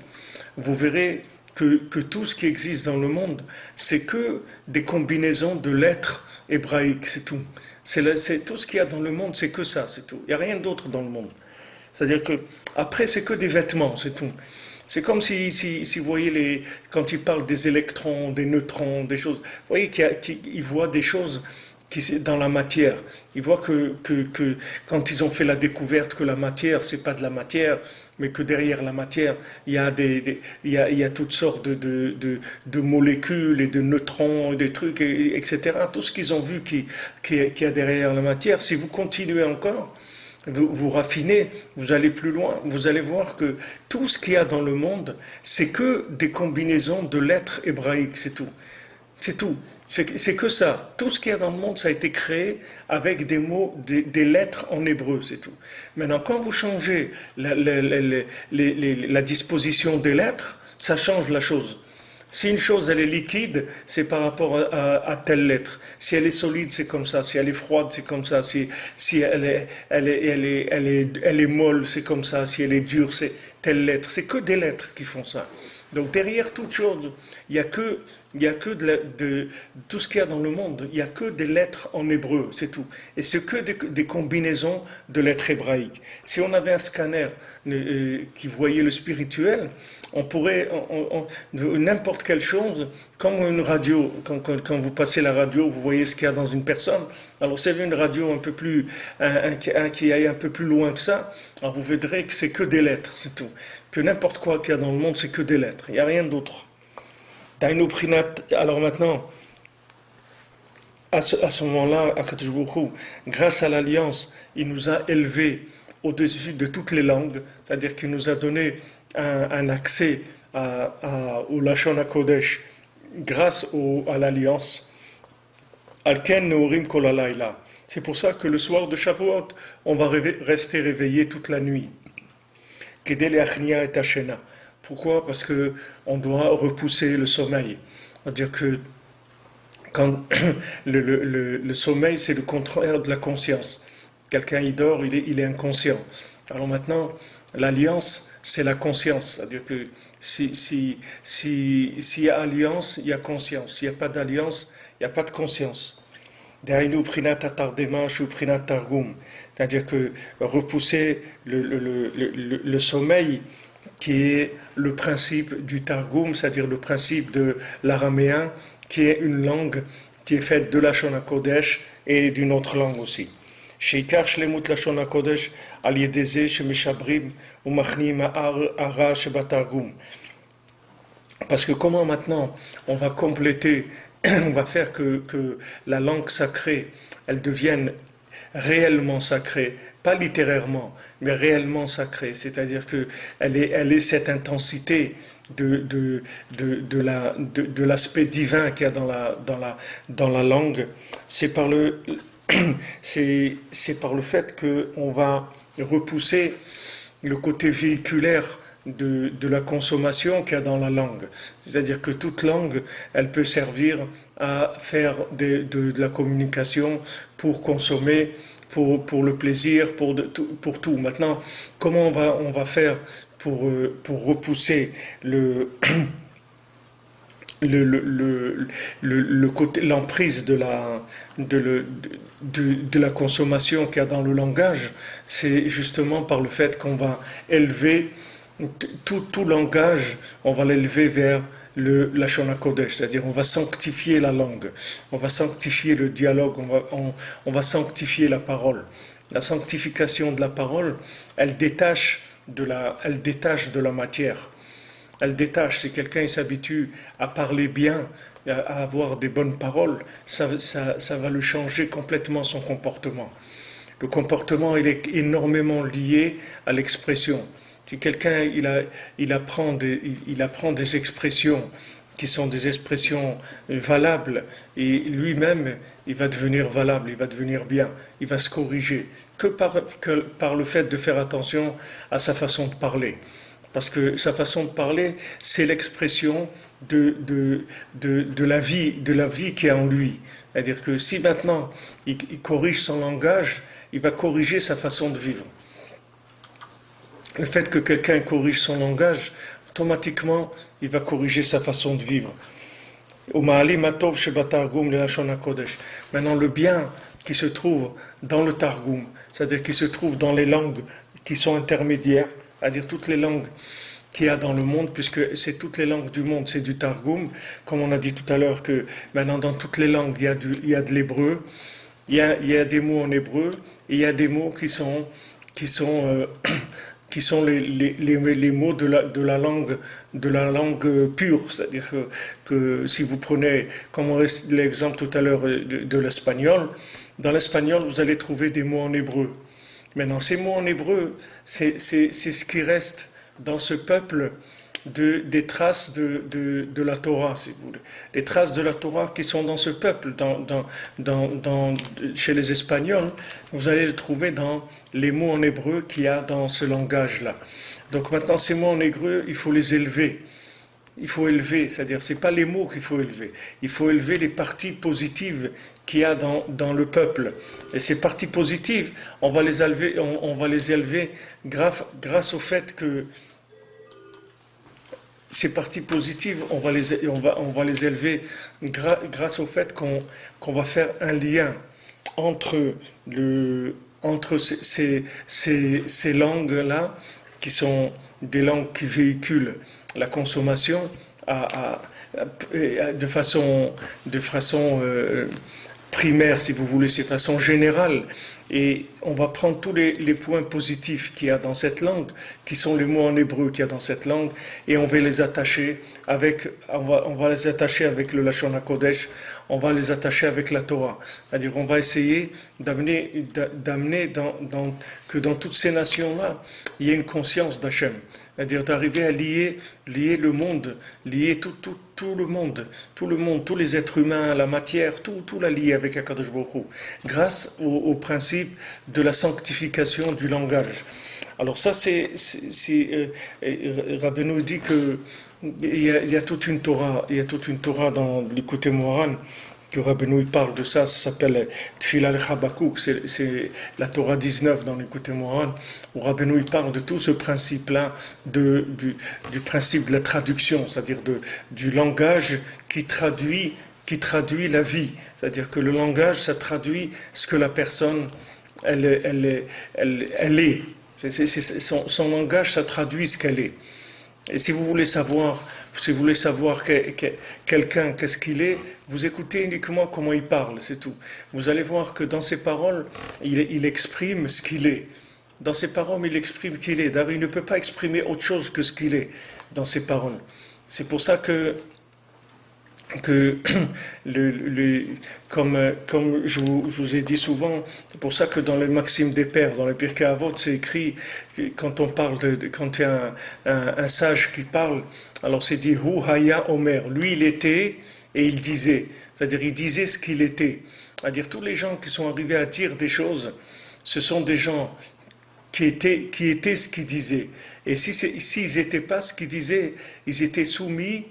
vous verrez que tout ce qui existe dans le monde, c'est que des combinaisons de lettres hébraïques, c'est tout. C'est tout ce qu'il y a dans le monde, c'est que ça, c'est tout. Il n'y a rien d'autre dans le monde. C'est-à-dire que après, c'est que des vêtements, c'est tout. C'est comme si vous voyez quand ils parlent des électrons, des neutrons, des choses. Vous voyez qu'ils voient des choses dans la matière. Ils voient que quand ils ont fait la découverte que la matière, c'est pas de la matière, mais que derrière la matière, il y a toutes sortes de molécules et de neutrons, et des trucs, etc. Tout ce qu'ils ont vu qu'il y a derrière la matière, si vous continuez encore, vous raffinez, vous allez plus loin, vous allez voir que tout ce qu'il y a dans le monde, c'est que des combinaisons de lettres hébraïques, c'est tout. C'est tout. C'est que ça. Tout ce qu'il y a dans le monde, ça a été créé avec des mots, des lettres en hébreu, c'est tout. Maintenant, quand vous changez la disposition des lettres, ça change la chose. Si une chose elle est liquide, c'est par rapport à telle lettre. Si elle est solide, c'est comme ça. Si elle est froide, c'est comme ça. Si elle est molle, c'est comme ça. Si elle est dure, c'est telle lettre. C'est que des lettres qui font ça. Donc derrière toute chose, il y a que de tout ce qu'il y a dans le monde, il y a que des lettres en hébreu, c'est tout. Et c'est que des combinaisons de lettres hébraïques. Si on avait un scanner qui voyait le spirituel, on pourrait n'importe quelle chose, comme une radio. Quand vous passez la radio, vous voyez ce qu'il y a dans une personne. Alors si vous avez une radio un peu plus qui aille un peu plus loin que ça, alors vous verrez que c'est que des lettres, c'est tout. Que n'importe quoi qu'il y a dans le monde, c'est que des lettres. Il n'y a rien d'autre. Alors maintenant, à ce moment-là, Akadosh Baruch Hu, grâce à l'alliance, il nous a élevés au-dessus de toutes les langues, c'est-à-dire qu'il nous a donné un accès au Lashon HaKodesh grâce à l'alliance. Alken Neorim Kol Halayla. C'est pour ça que le soir de Shavuot, on va rester réveillé toute la nuit. Kedele Achnia et Hashena. Pourquoi? Parce que on doit repousser le sommeil. C'est-à-dire que quand le sommeil, c'est le contraire de la conscience. Quelqu'un il dort, il est inconscient. Alors maintenant, l'alliance, c'est la conscience. C'est-à-dire que s'il y a alliance, il y a conscience. S'il n'y a pas d'alliance, il n'y a pas de conscience. Dainu prinat atardema shu prinat targum. C'est-à-dire que repousser le sommeil, qui est le principe du targum, c'est-à-dire le principe de l'araméen, qui est une langue qui est faite de la Shon HaKodesh et d'une autre langue aussi. Sheikar shlemut la Shon HaKodesh al yedeze shemeshabrim umachnim ha'ara shebatargum. Parce que comment maintenant on va compléter, on va faire que la langue sacrée, elle devienne réellement sacrée, pas littérairement, mais réellement sacrée. C'est-à-dire qu'elle est cette intensité de l'aspect divin qu'il y a dans la langue. C'est par le fait qu'on va repousser le côté véhiculaire de la consommation qu'il y a dans la langue. C'est-à-dire que toute langue, elle peut servir à faire de la communication pour consommer, pour le plaisir, pour tout. Maintenant, comment on va faire pour repousser l'emprise de la consommation qu'il y a dans le langage? C'est justement par le fait qu'on va élever tout langage, on va l'élever vers la Shon HaKodesh, c'est-à-dire on va sanctifier la langue, on va sanctifier le dialogue, on va sanctifier la parole. La sanctification de la parole, elle détache de la matière. Elle détache. Si quelqu'un s'habitue à parler bien, à avoir des bonnes paroles, ça va le changer complètement son comportement. Le comportement, il est énormément lié à l'expression. Si quelqu'un il apprend des expressions qui sont des expressions valables, et lui-même il va devenir valable, il va devenir bien, il va se corriger que par le fait de faire attention à sa façon de parler. Parce que sa façon de parler, c'est l'expression de la vie qui est en lui. C'est-à-dire que si maintenant il corrige son langage, il va corriger sa façon de vivre. Le fait que quelqu'un corrige son langage, automatiquement, il va corriger sa façon de vivre. Maintenant, le bien qui se trouve dans le Targum, c'est-à-dire qui se trouve dans les langues qui sont intermédiaires, c'est-à-dire toutes les langues qu'il y a dans le monde, puisque c'est toutes les langues du monde, c'est du Targum, comme on a dit tout à l'heure que maintenant dans toutes les langues il y a de l'hébreu, il y a des mots en hébreu, et il y a des mots qui sont les mots de la langue pure. C'est-à-dire que si vous prenez, comme l'exemple tout à l'heure de l'espagnol, dans l'espagnol, vous allez trouver des mots en hébreu. Maintenant, ces mots en hébreu, c'est ce qui reste dans ce peuple des traces de la Torah, si vous voulez. Les traces de la Torah qui sont dans ce peuple, chez les Espagnols, vous allez les trouver dans les mots en hébreu qu'il y a dans ce langage-là. Donc maintenant, ces mots en hébreu, il faut les élever. Il faut élever, c'est-à-dire, c'est pas les mots qu'il faut élever. Il faut élever les parties positives qu'il y a dans le peuple. Et ces parties positives, on va les élever grâce au fait que ces parties positives, on va les élever grâce au fait qu'on va faire un lien entre ces langues-là, qui sont des langues qui véhiculent la consommation de façon primaire, si vous voulez, de façon générale. Et on va prendre tous les points positifs qu'il y a dans cette langue, qui sont les mots en hébreu qu'il y a dans cette langue, et on va les attacher avec le Lashon HaKodesh, on va les attacher avec la Torah. C'est-à-dire, on va essayer d'amener que dans toutes ces nations-là, il y ait une conscience d'Hachem. c'est-à-dire d'arriver à lier le monde, lier tout le monde, tous les êtres humains, la matière, tout la lier avec Akadosh Baruch Hu, grâce au principe de la sanctification du langage. Alors ça, Rabbeinu dit que il y a toute une Torah dans l'Écoute Moharan, que Rabbeinu il parle de ça, ça s'appelle Tfila al-Habakouk, c'est la Torah 19 dans l'Écoute Moharan, où Rabbeinu il parle de tout ce principe-là, du principe de la traduction, c'est-à-dire du langage qui traduit la vie, c'est-à-dire que le langage, ça traduit ce que la personne, elle est. Son langage, ça traduit ce qu'elle est. Et si vous voulez savoir quelqu'un, qu'est-ce qu'il est, vous écoutez uniquement comment il parle, c'est tout. Vous allez voir que dans ses paroles, il exprime ce qu'il est. Dans ses paroles, il exprime qui il est. D'ailleurs, il ne peut pas exprimer autre chose que ce qu'il est dans ses paroles. C'est pour ça que comme je vous ai dit souvent, c'est pour ça que dans les Maximes des Pères, dans le Pirkei Avot, c'est écrit, quand on parle quand il y a un sage qui parle, alors c'est dit Hu Haya Omer, lui il était et il disait, c'est-à-dire il disait ce qu'il était. C'est-à-dire tous les gens qui sont arrivés à dire des choses, ce sont des gens qui étaient ce qu'ils disaient. Et s'ils n'étaient pas ce qu'ils disaient, ils étaient soumis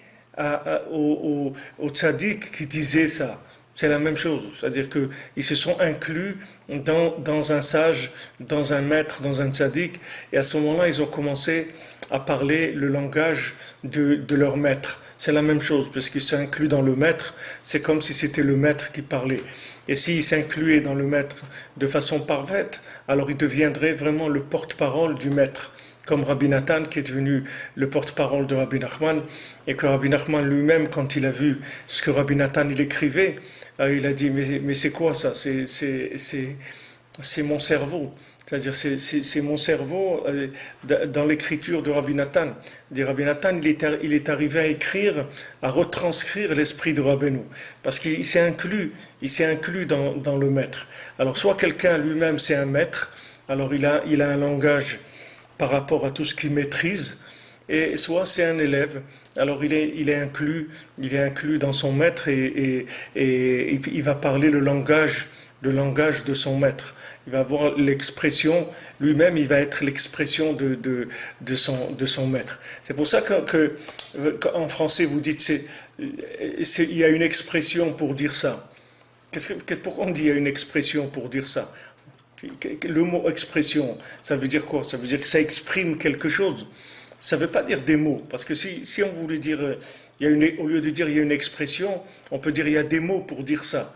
au tzaddik qui disait ça. C'est la même chose, c'est-à-dire qu'ils se sont inclus dans un sage, dans un maître, dans un tzaddik, et à ce moment-là, ils ont commencé à parler le langage de leur maître. C'est la même chose, parce qu'ils s'incluent dans le maître, c'est comme si c'était le maître qui parlait. Et s'ils s'incluaient dans le maître de façon parfaite, alors ils deviendraient vraiment le porte-parole du maître. Comme Rabbi Nathan qui est devenu le porte-parole de Rabbi Nachman, et que Rabbi Nachman lui-même, quand il a vu ce que Rabbi Nathan il écrivait, il a dit mais c'est quoi ça, c'est mon cerveau, c'est-à-dire c'est mon cerveau dans l'écriture de Rabbi Nathan. Rabbi Nathan il est arrivé à écrire, à retranscrire l'esprit de Rabbeinu, parce qu'il s'est inclus dans le maître. Alors soit quelqu'un lui-même c'est un maître, alors il a un langage par rapport à tout ce qu'il maîtrise, et soit c'est un élève, alors il est inclus dans son maître et il va parler le langage de son maître. Il va avoir l'expression, lui-même il va être l'expression de son maître. C'est pour ça qu'en français vous dites il y a une expression pour dire ça. Pourquoi on dit il y a une expression pour dire ça? Le mot expression, ça veut dire quoi? Ça veut dire que ça exprime quelque chose. Ça ne veut pas dire des mots. Parce que si on voulait dire, au lieu de dire il y a une expression, on peut dire il y a des mots pour dire ça.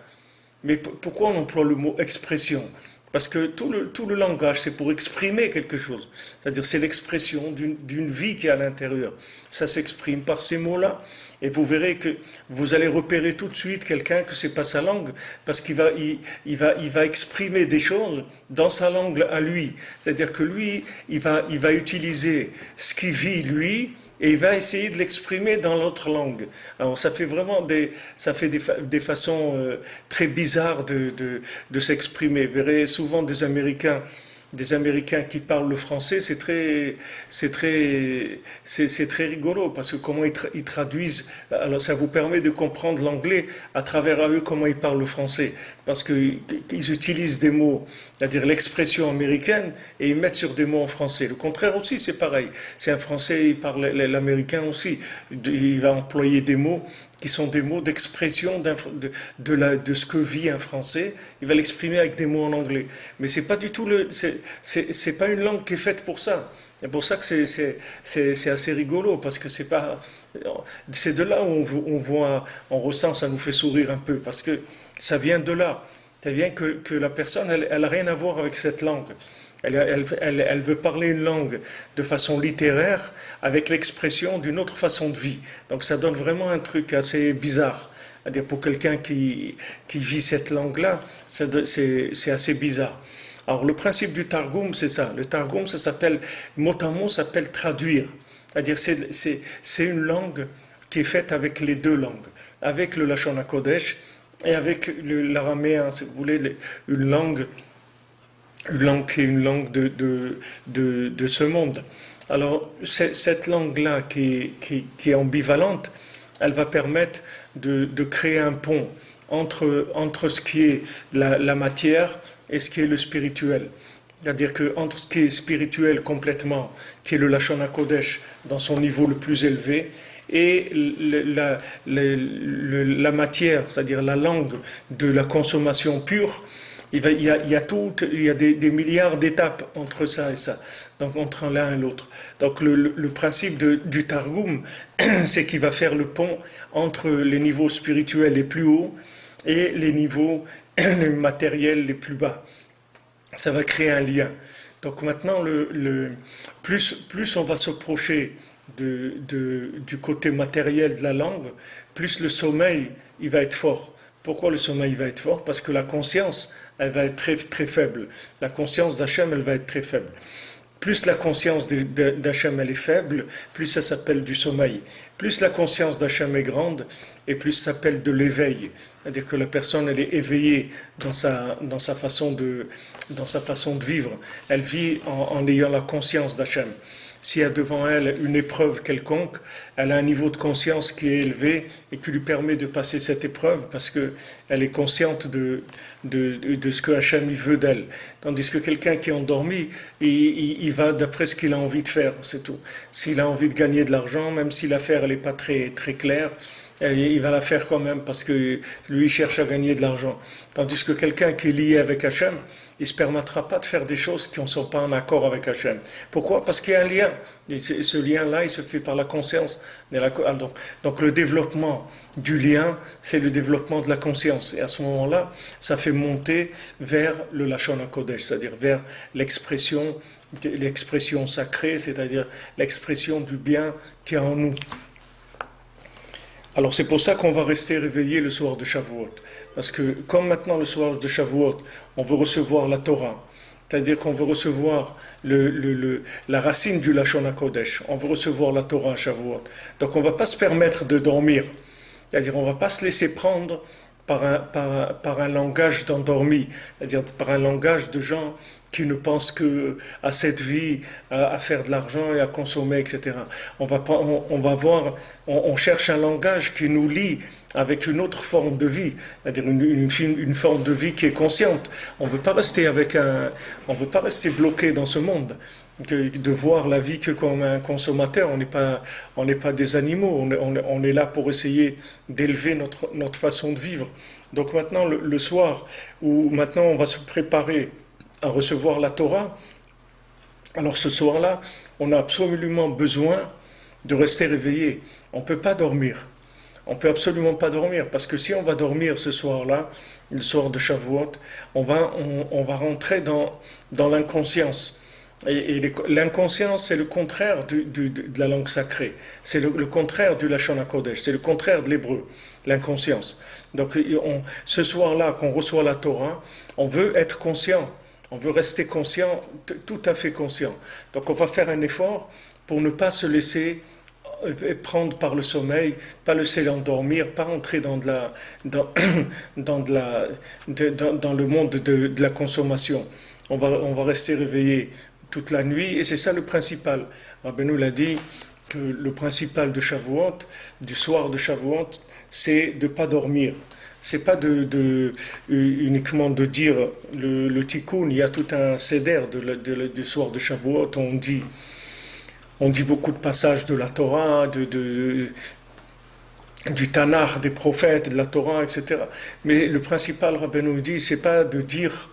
Mais pourquoi on emploie le mot expression? Parce que tout le langage, c'est pour exprimer quelque chose. C'est-à-dire c'est l'expression d'une vie qui est à l'intérieur. Ça s'exprime par ces mots-là. Et vous verrez que vous allez repérer tout de suite quelqu'un que c'est pas sa langue, parce qu'il va exprimer des choses dans sa langue à lui. C'est-à-dire que lui, il va utiliser ce qu'il vit lui, et il va essayer de l'exprimer dans l'autre langue. Alors ça fait vraiment des façons très bizarres de s'exprimer. Vous verrez souvent des Américains qui parlent le français, c'est très rigolo, parce que comment ils traduisent, alors ça vous permet de comprendre l'anglais à travers eux comment ils parlent le français, parce qu'ils utilisent des mots, c'est-à-dire l'expression américaine, et ils mettent sur des mots en français. Le contraire aussi, c'est pareil. Si un Français il parle l'américain aussi, il va employer des mots qui sont des mots d'expression de ce que vit un Français, il va l'exprimer avec des mots en anglais. Mais c'est pas du tout c'est pas une langue qui est faite pour ça. C'est pour ça que c'est assez rigolo, parce que c'est de là où on ressent, ça nous fait sourire un peu, parce que ça vient de là. Ça vient que la personne, elle a rien à voir avec cette langue. Elle veut parler une langue de façon littéraire avec l'expression d'une autre façon de vie. Donc ça donne vraiment un truc assez bizarre. C'est-à-dire pour quelqu'un qui vit cette langue-là, c'est assez bizarre. Alors le principe du Targum, c'est ça. Le Targum, ça s'appelle, mot à mot, ça s'appelle traduire. C'est-à-dire c'est une langue qui est faite avec les deux langues, avec le Lashon HaKodesh et avec l'araméen, si vous voulez, une langue qui est une langue de ce monde. Alors, cette langue-là qui est ambivalente, elle va permettre de créer un pont entre ce qui est la matière et ce qui est le spirituel. C'est-à-dire qu'entre ce qui est spirituel complètement, qui est le Lashon HaKodesh dans son niveau le plus élevé, et la matière, c'est-à-dire la langue de la consommation pure, il y a des milliards d'étapes entre ça et ça, donc entre l'un et l'autre. Donc le principe du Targum, c'est qu'il va faire le pont entre les niveaux spirituels les plus hauts et les niveaux les matériels les plus bas. Ça va créer un lien. Donc maintenant, plus on va s'approcher du côté matériel de la langue, plus le sommeil il va être fort. Pourquoi le sommeil va être fort? Parce que la conscience, elle va être très, très faible. La conscience d'Hachem, elle va être très faible. Plus la conscience d'Hachem elle est faible, plus ça s'appelle du sommeil. Plus la conscience d'Hachem est grande, et plus ça s'appelle de l'éveil. C'est-à-dire que la personne elle est éveillée dans sa façon de vivre. Elle vit en ayant la conscience d'Hachem. S'il y a devant elle une épreuve quelconque, elle a un niveau de conscience qui est élevé et qui lui permet de passer cette épreuve parce qu'elle est consciente de ce que Hachem veut d'elle. Tandis que quelqu'un qui est endormi, il va d'après ce qu'il a envie de faire, c'est tout. S'il a envie de gagner de l'argent, même si l'affaire n'est pas très, très claire, il va la faire quand même parce que lui il cherche à gagner de l'argent. Tandis que quelqu'un qui est lié avec Hachem, il ne se permettra pas de faire des choses qui ne sont pas en accord avec Hachem. Pourquoi? Parce qu'il y a un lien. Et ce lien-là, il se fait par la conscience. Donc le développement du lien, c'est le développement de la conscience. Et à ce moment-là, ça fait monter vers le Lashon HaKodesh, c'est-à-dire vers l'expression sacrée, c'est-à-dire l'expression du bien qui est en nous. Alors c'est pour ça qu'on va rester réveillé le soir de Shavuot. Parce que comme maintenant le soir de Shavuot, on veut recevoir la Torah, c'est-à-dire qu'on veut recevoir la racine du Lashon HaKodesh, on veut recevoir la Torah à Shavuot. Donc on ne va pas se permettre de dormir, c'est-à-dire on ne va pas se laisser prendre par un langage d'endormi, c'est-à-dire par un langage de gens qui ne pensent qu'à cette vie, à faire de l'argent et à consommer, etc. On cherche un langage qui nous lie avec une autre forme de vie, c'est-à-dire une forme de vie qui est consciente. On ne veut pas rester bloqué dans ce monde, de voir la vie que comme un consommateur. On n'est pas des animaux, on est là pour essayer d'élever notre façon de vivre. Donc maintenant, le soir, où maintenant on va se préparer à recevoir la Torah, alors ce soir-là, on a absolument besoin de rester réveillé. On ne peut pas dormir. On ne peut absolument pas dormir, parce que si on va dormir ce soir-là, le soir de Shavuot, on va rentrer dans l'inconscience. Et l'inconscience, c'est le contraire de la langue sacrée. C'est le contraire du Lashon HaKodesh. C'est le contraire de l'hébreu, l'inconscience. Donc ce soir-là, qu'on reçoit la Torah, on veut être conscient. On veut rester conscient, tout à fait conscient. Donc on va faire un effort pour ne pas se laisser prendre par le sommeil, pas laisser l'endormir, pas entrer dans le monde de la consommation. On va rester réveillé toute la nuit et c'est ça le principal. Rabbeinu l'a dit que le principal de Shavuot, du soir de Shavuot, c'est de ne pas dormir. C'est pas uniquement de dire le tikkun. Il y a tout un seder du soir de Shavuot. On dit beaucoup de passages de la Torah, du Tanakh, des prophètes, de la Torah, etc. Mais le principal, Rabbeinu dit, c'est pas de dire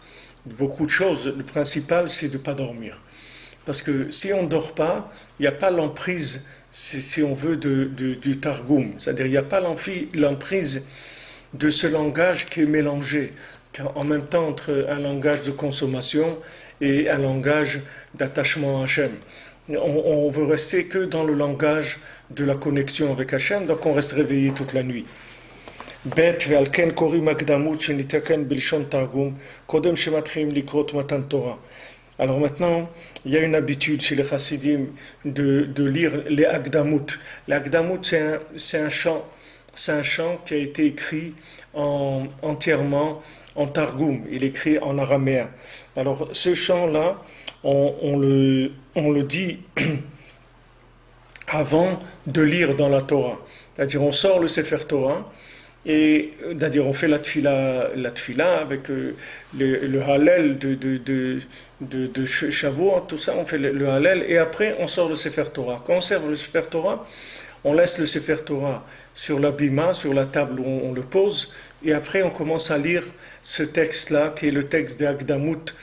beaucoup de choses. Le principal, c'est de pas dormir. Parce que si on ne dort pas, il n'y a pas l'emprise, si on veut, du Targum. C'est-à-dire, il n'y a pas l'emprise de ce langage qui est mélangé, en même temps entre un langage de consommation et un langage d'attachement à Hachem. On veut rester que dans le langage de la connexion avec Hachem, donc on reste réveillé toute la nuit. Bet ve'al ken korim akdamut shenitaken bilshon targum kodem shematchilim likrot matan Torah. Alors maintenant, il y a une habitude chez les chassidim de lire les akdamut. Les akdamut, c'est un chant. C'est un chant qui a été écrit entièrement en Targum. Il est écrit en araméen. Alors ce chant-là, on le dit avant de lire dans la Torah. C'est-à-dire on sort le Sefer Torah et c'est-à-dire on fait la tfila avec le Hallel de Shavuot, tout ça, on fait le Hallel et après on sort le Sefer Torah. Quand on sort le Sefer Torah, on laisse le Sefer Torah sur la bima, sur la table où on le pose, et après on commence à lire ce texte-là, qui est le texte d'Akdamut,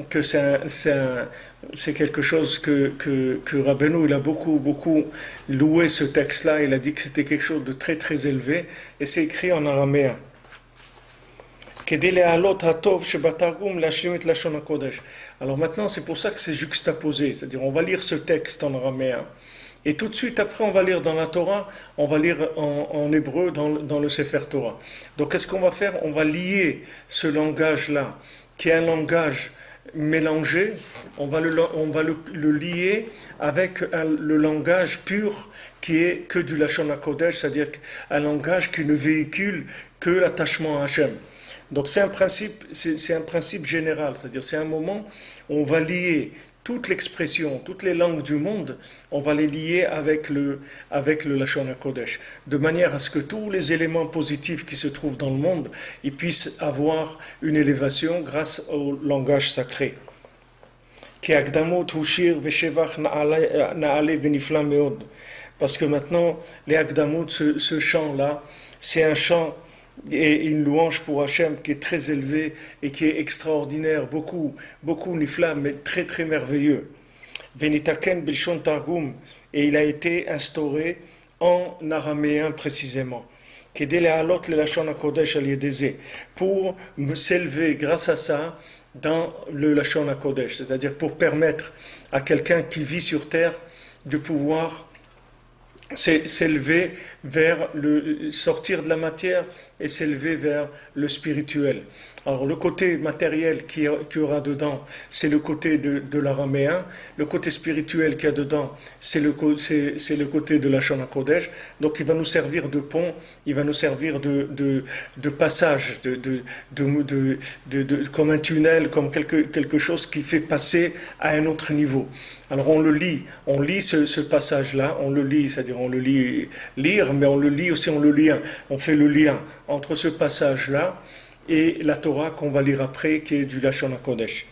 que c'est quelque chose que Rabbeinu il a beaucoup loué ce texte-là, il a dit que c'était quelque chose de très très élevé, et c'est écrit en araméen. Alors maintenant c'est pour ça que c'est juxtaposé, c'est-à-dire on va lire ce texte en araméen, et tout de suite après on va lire dans la Torah, on va lire en hébreu dans le Sefer Torah. Donc qu'est-ce qu'on va faire? On va lier ce langage-là, qui est un langage mélangé, on va le lier avec le langage pur qui est que du Lashon HaKodesh, c'est-à-dire un langage qui ne véhicule que l'attachement à Hachem. Donc c'est un principe général, c'est-à-dire c'est un moment où on va lier toute l'expression, toutes les langues du monde, on va les lier avec le Lashon HaKodesh, de manière à ce que tous les éléments positifs qui se trouvent dans le monde, ils puissent avoir une élévation grâce au langage sacré. Parce que maintenant, les Akdamot, ce chant-là, c'est un chant et une louange pour Hachem qui est très élevée et qui est extraordinaire, beaucoup nifla, mais très très merveilleux. Venitaken bilshon targum, et il a été instauré en araméen précisément. Pour s'élever grâce à ça dans le Lashon HaKodesh, c'est-à-dire pour permettre à quelqu'un qui vit sur terre de pouvoir s'élever vers sortir de la matière et s'élever vers le spirituel. Alors le côté matériel qui aura dedans, c'est le côté de l'araméen. Le côté spirituel qu'il y a dedans, c'est le côté de la Lashon HaKodesh. Donc il va nous servir de pont, il va nous servir de passage, comme un tunnel, comme quelque chose qui fait passer à un autre niveau. Alors on lit ce passage-là, on le lit, c'est-à-dire on le lit lire, mais on le lit aussi, on fait le lien entre ce passage-là et la Torah qu'on va lire après, qui est du Lashon HaKodesh.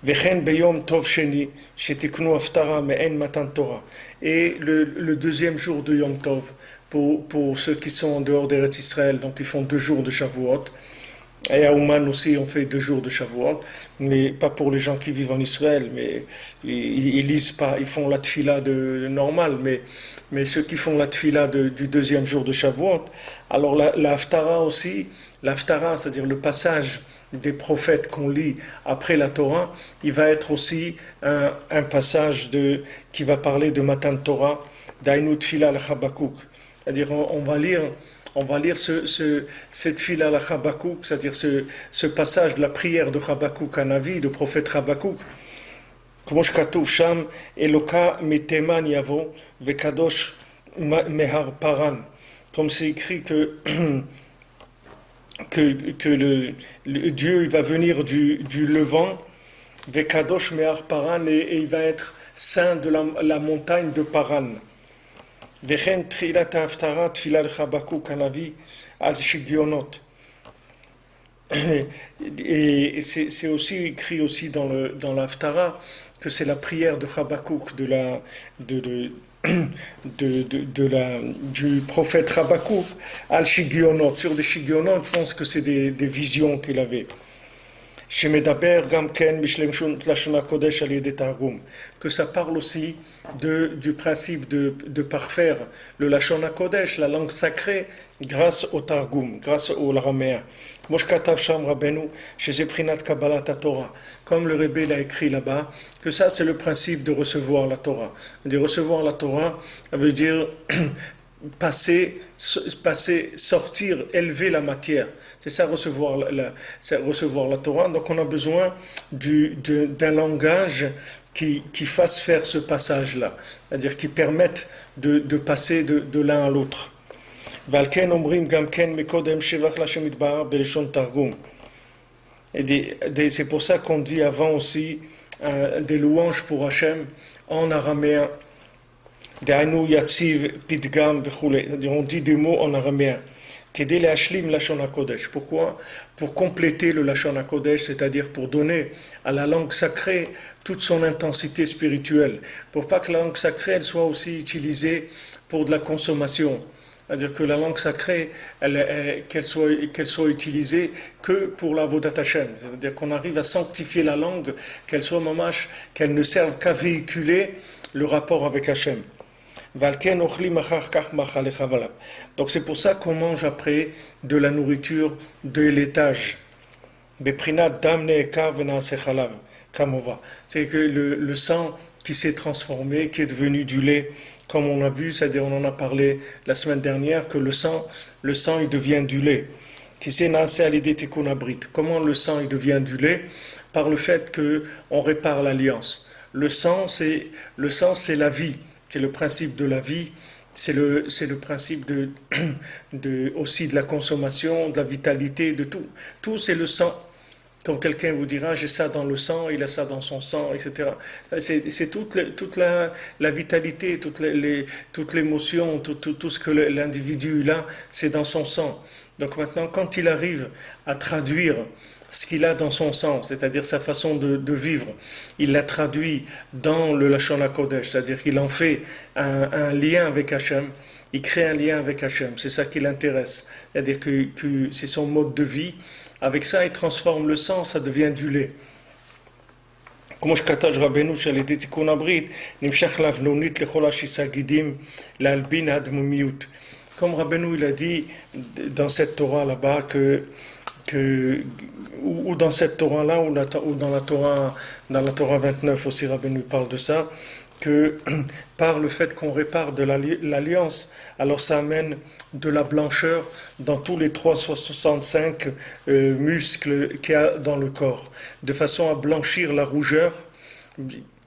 Vechen beyom tov sheni shetiknu haftara me'en matan Torah. Et le deuxième jour de Yom Tov, pour ceux qui sont en dehors d'Eretz Israël, donc ils font 2 jours de Shavuot. Et à Ouman aussi, on fait 2 jours de Shavuot, mais pas pour les gens qui vivent en Israël, mais ils lisent pas, ils font la tfila normale, mais ceux qui font la tfila du deuxième jour de Shavuot, alors la Haftara aussi, l'Haftara, c'est-à-dire le passage des prophètes qu'on lit après la Torah, il va être aussi un passage qui va parler de Matan Torah, d'Ainu Tfila al-Habakkuk, c'est-à-dire on va lire cette fila à Habakkuk, c'est-à-dire ce passage de la prière de Habakkuk à Navi, du prophète Habakkuk. Comme shkatuv sham, Eloka miteman yavo, vekadosh mehar paran. Comme c'est écrit que le Dieu il va venir du levant, vekadosh mehar paran, et il va être saint de la montagne de Paran. Et c'est aussi écrit aussi dans l'Haftara que c'est la prière de Habakkuk du prophète Habakkuk al Shigionot, sur des Shigionot. Je pense que c'est des visions qu'il avait. Que ça parle aussi du principe de parfaire le Lashon HaKodesh, la langue sacrée, grâce au Targum, grâce au araméen. Comme le Rebbe l'a écrit là-bas, que ça c'est le principe de recevoir la Torah. De recevoir la Torah, ça veut dire passer, sortir, élever la matière. C'est ça recevoir la Torah. Donc on a besoin d'un langage qui fasse faire ce passage-là, c'est-à-dire qui permette de passer de l'un à l'autre. Et c'est pour ça qu'on dit avant aussi des louanges pour Hachem en araméen. De'ainu Yatziv, Pidgam, Vechule. C'est-à-dire, on dit des mots en araméen. Kedei le'ashlim Lashon HaKodesh. Pourquoi? Pour compléter le Lashon HaKodesh, c'est-à-dire pour donner à la langue sacrée toute son intensité spirituelle. Pour pas que la langue sacrée elle soit aussi utilisée pour de la consommation. C'est-à-dire que la langue sacrée, qu'elle soit utilisée que pour la Vodat Hashem. C'est-à-dire qu'on arrive à sanctifier la langue, qu'elle soit mamash, qu'elle ne serve qu'à véhiculer le rapport avec Hashem. Donc c'est pour ça qu'on mange après de la nourriture de laitage. C'est que le sang qui s'est transformé, qui est devenu du lait, comme on a vu, c'est-à-dire on en a parlé la semaine dernière, que le sang il devient du lait. Comment le sang il devient du lait? Par le fait qu'on répare l'alliance. Le sang c'est la vie. C'est le principe de la vie, c'est le principe aussi de la consommation, de la vitalité, de tout. Tout c'est le sang. Quand quelqu'un vous dira j'ai ça dans le sang, il a ça dans son sang, etc. C'est toute la vitalité, toute l'émotion, tout ce que l'individu a, c'est dans son sang. Donc maintenant, quand il arrive à traduire ce qu'il a dans son sang, c'est-à-dire sa façon de vivre, il la traduit dans le Lashon HaKodesh, c'est-à-dire qu'il en fait un lien avec Hachem, il crée un lien avec Hachem, c'est ça qui l'intéresse, c'est-à-dire que c'est son mode de vie, avec ça il transforme le sang, ça devient du lait. כמו שכתב רבנו שעל ידי תיקון הברית נמשך להבנונית לכל השישה גידים להלבין הדמומיות. Comme Rabbeinu il a dit dans cette Torah là-bas ou dans cette Torah-là, ou dans la Torah 29 aussi, Rabbeinu parle de ça, que par le fait qu'on répare de l'alliance, alors ça amène de la blancheur dans tous les 365 muscles qu'il y a dans le corps, de façon à blanchir la rougeur,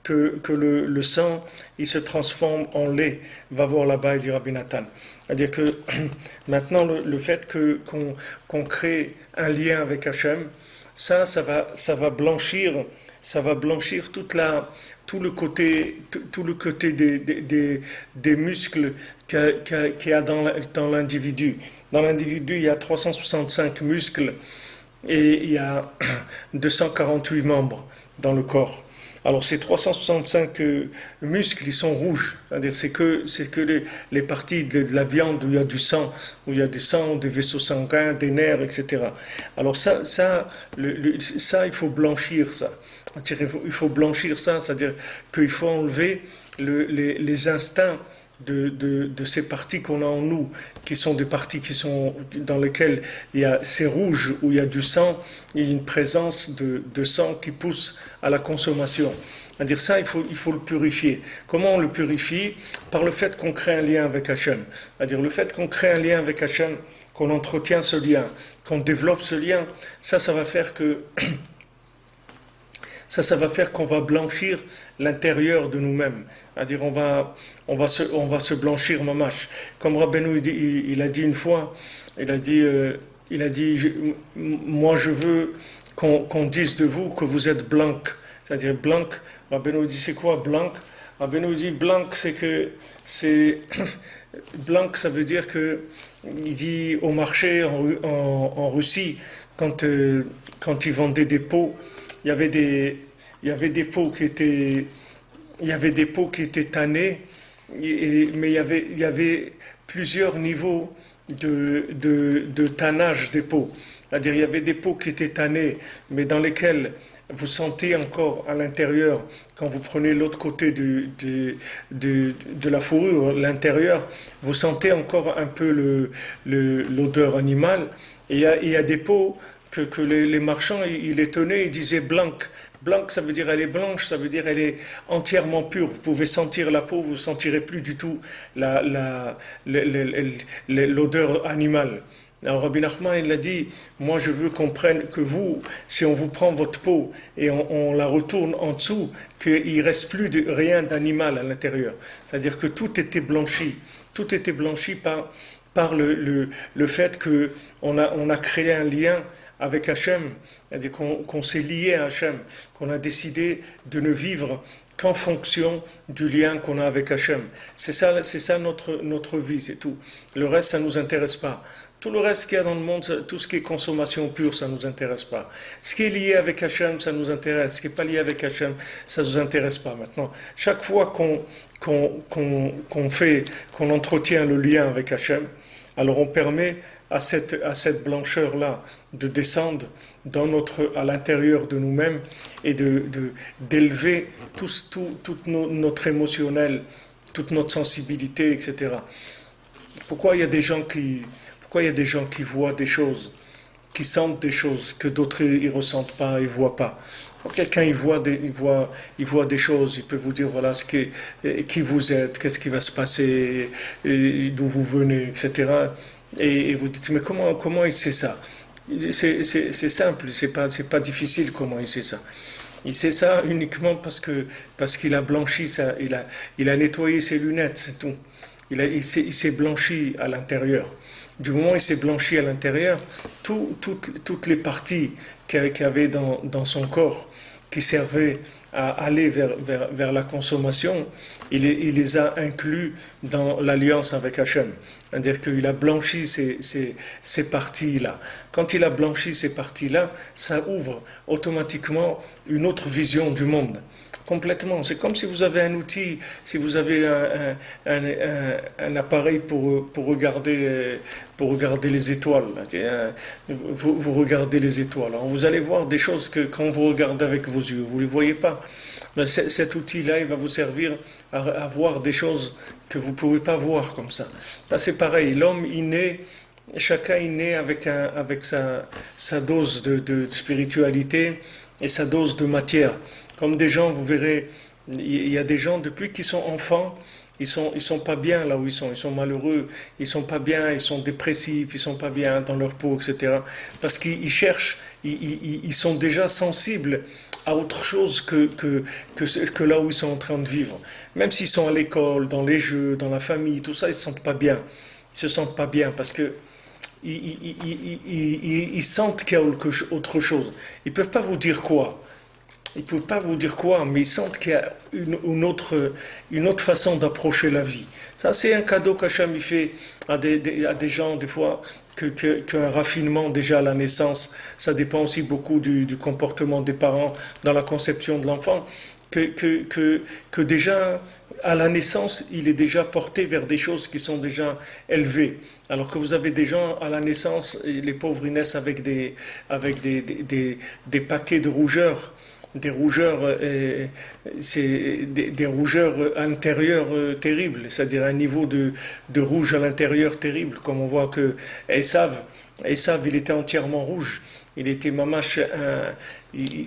que le sang, il se transforme en lait, va voir là-bas, il dit Rabbi Nathan. C'est-à-dire que maintenant, le fait qu'on crée un lien avec Hachem, ça va blanchir tout le côté des muscles qu'il y a dans l'individu. Dans l'individu, il y a 365 muscles et il y a 248 membres dans le corps. Alors ces 365 muscles, ils sont rouges, c'est-à-dire c'est que les parties de la viande où il y a du sang, des vaisseaux sanguins, des nerfs, etc. Alors ça il faut blanchir ça. Il faut blanchir ça, c'est-à-dire qu'il faut enlever les instincts de ces parties qu'on a en nous, qui sont des parties dans lesquelles c'est rouge, où il y a du sang, il y a une présence de sang qui pousse à la consommation. C'est-à-dire ça, il faut le purifier. Comment on le purifie? Par le fait qu'on crée un lien avec Hachem. C'est-à-dire le fait qu'on crée un lien avec Hachem, qu'on entretient ce lien, qu'on développe ce lien, ça va faire que ça va faire qu'on va blanchir l'intérieur de nous-mêmes. C'est-à-dire on va se blanchir mamash. Comme Rabbeinu il a dit une fois, il a dit moi je veux qu'on dise de vous que vous êtes blanc. C'est-à-dire blanc, Rabbeinu dit c'est quoi blanc? Rabbeinu dit blanc blanc ça veut dire que il dit au marché en Russie quand ils vendaient des pots, il y avait des pots qui étaient tannés, mais il y avait plusieurs niveaux de tannage des pots. C'est-à-dire il y avait des pots qui étaient tannés, mais dans lesquels vous sentez encore à l'intérieur, quand vous prenez l'autre côté de la fourrure, l'intérieur, vous sentez encore un peu l'odeur animale. Et il y a des pots que les marchands, ils les tenaient, ils disaient blanc. Blanc, ça veut dire elle est blanche, ça veut dire elle est entièrement pure. Vous pouvez sentir la peau, vous ne sentirez plus du tout l'odeur animale. Alors Rabbi Nachman, il a dit, moi je veux qu'on prenne, que vous, si on vous prend votre peau et on la retourne en dessous, qu'il ne reste plus rien d'animal à l'intérieur. C'est-à-dire que tout était blanchi par le fait qu'on a créé un lien avec Hachem, c'est-à-dire qu'on s'est lié à Hachem, qu'on a décidé de ne vivre qu'en fonction du lien qu'on a avec Hachem. C'est ça notre vie, c'est tout. Le reste, ça ne nous intéresse pas. Tout le reste qu'il y a dans le monde, tout ce qui est consommation pure, ça ne nous intéresse pas. Ce qui est lié avec Hachem, ça nous intéresse. Ce qui n'est pas lié avec Hachem, ça ne nous intéresse pas. Maintenant, chaque fois qu'on entretient le lien avec Hachem, alors on permet à cette blancheur-là de descendre à l'intérieur de nous-mêmes et d'élever toute notre émotionnel, toute notre sensibilité, etc. Pourquoi il y a des gens qui voient des choses, qui sentent des choses que d'autres ne ressentent pas et ne voient pas? Quelqu'un il voit des choses, il peut vous dire voilà qui vous êtes, qu'est-ce qui va se passer, d'où vous venez, etc. Et vous dites mais comment il sait ça? C'est simple, c'est pas difficile comment il sait ça. Il sait ça uniquement parce qu'il a blanchi ça, il a nettoyé ses lunettes, c'est tout. Il s'est blanchi à l'intérieur. Du moment où il s'est blanchi à l'intérieur, toutes les parties qu'il y avait dans son corps qui servaient à aller vers la consommation, il les a inclus dans l'alliance avec Hachem. C'est-à-dire qu'il a blanchi ces parties-là. Quand il a blanchi ces parties-là, ça ouvre automatiquement une autre vision du monde. Complètement. C'est comme si vous avez un outil, si vous avez un appareil pour regarder les étoiles. Vous regardez les étoiles. Alors vous allez voir des choses que quand vous regardez avec vos yeux, vous ne les voyez pas. Mais cet outil-là, il va vous servir à voir des choses que vous ne pouvez pas voir comme ça. Là, c'est pareil. L'homme, chacun est né avec sa dose de spiritualité et sa dose de matière. Comme des gens, vous verrez, il y a des gens, depuis qu'ils sont enfants, ils sont pas bien là où ils sont malheureux, ils sont pas bien, ils sont dépressifs, ils sont pas bien dans leur peau, etc. Parce qu'ils cherchent, ils sont déjà sensibles à autre chose que là où ils sont en train de vivre. Même s'ils sont à l'école, dans les jeux, dans la famille, tout ça, ils se sentent pas bien. Ils se sentent pas bien parce que ils sentent qu'il y a autre chose. Ils peuvent pas vous dire quoi. Ils ne peuvent pas vous dire quoi, mais ils sentent qu'il y a une autre façon d'approcher la vie. Ça, c'est un cadeau qu'Hachem fait à des gens, des fois, qu'un raffinement déjà à la naissance. Ça dépend aussi beaucoup du comportement des parents dans la conception de l'enfant. Que déjà, à la naissance, il est déjà porté vers des choses qui sont déjà élevées. Alors que vous avez des gens, à la naissance, les pauvres, ils naissent avec des paquets de rougeurs. Des rougeurs, c'est des rougeurs intérieures terribles, c'est-à-dire un niveau de rouge à l'intérieur terrible, comme on voit que Esav, il était entièrement rouge, il était mamash,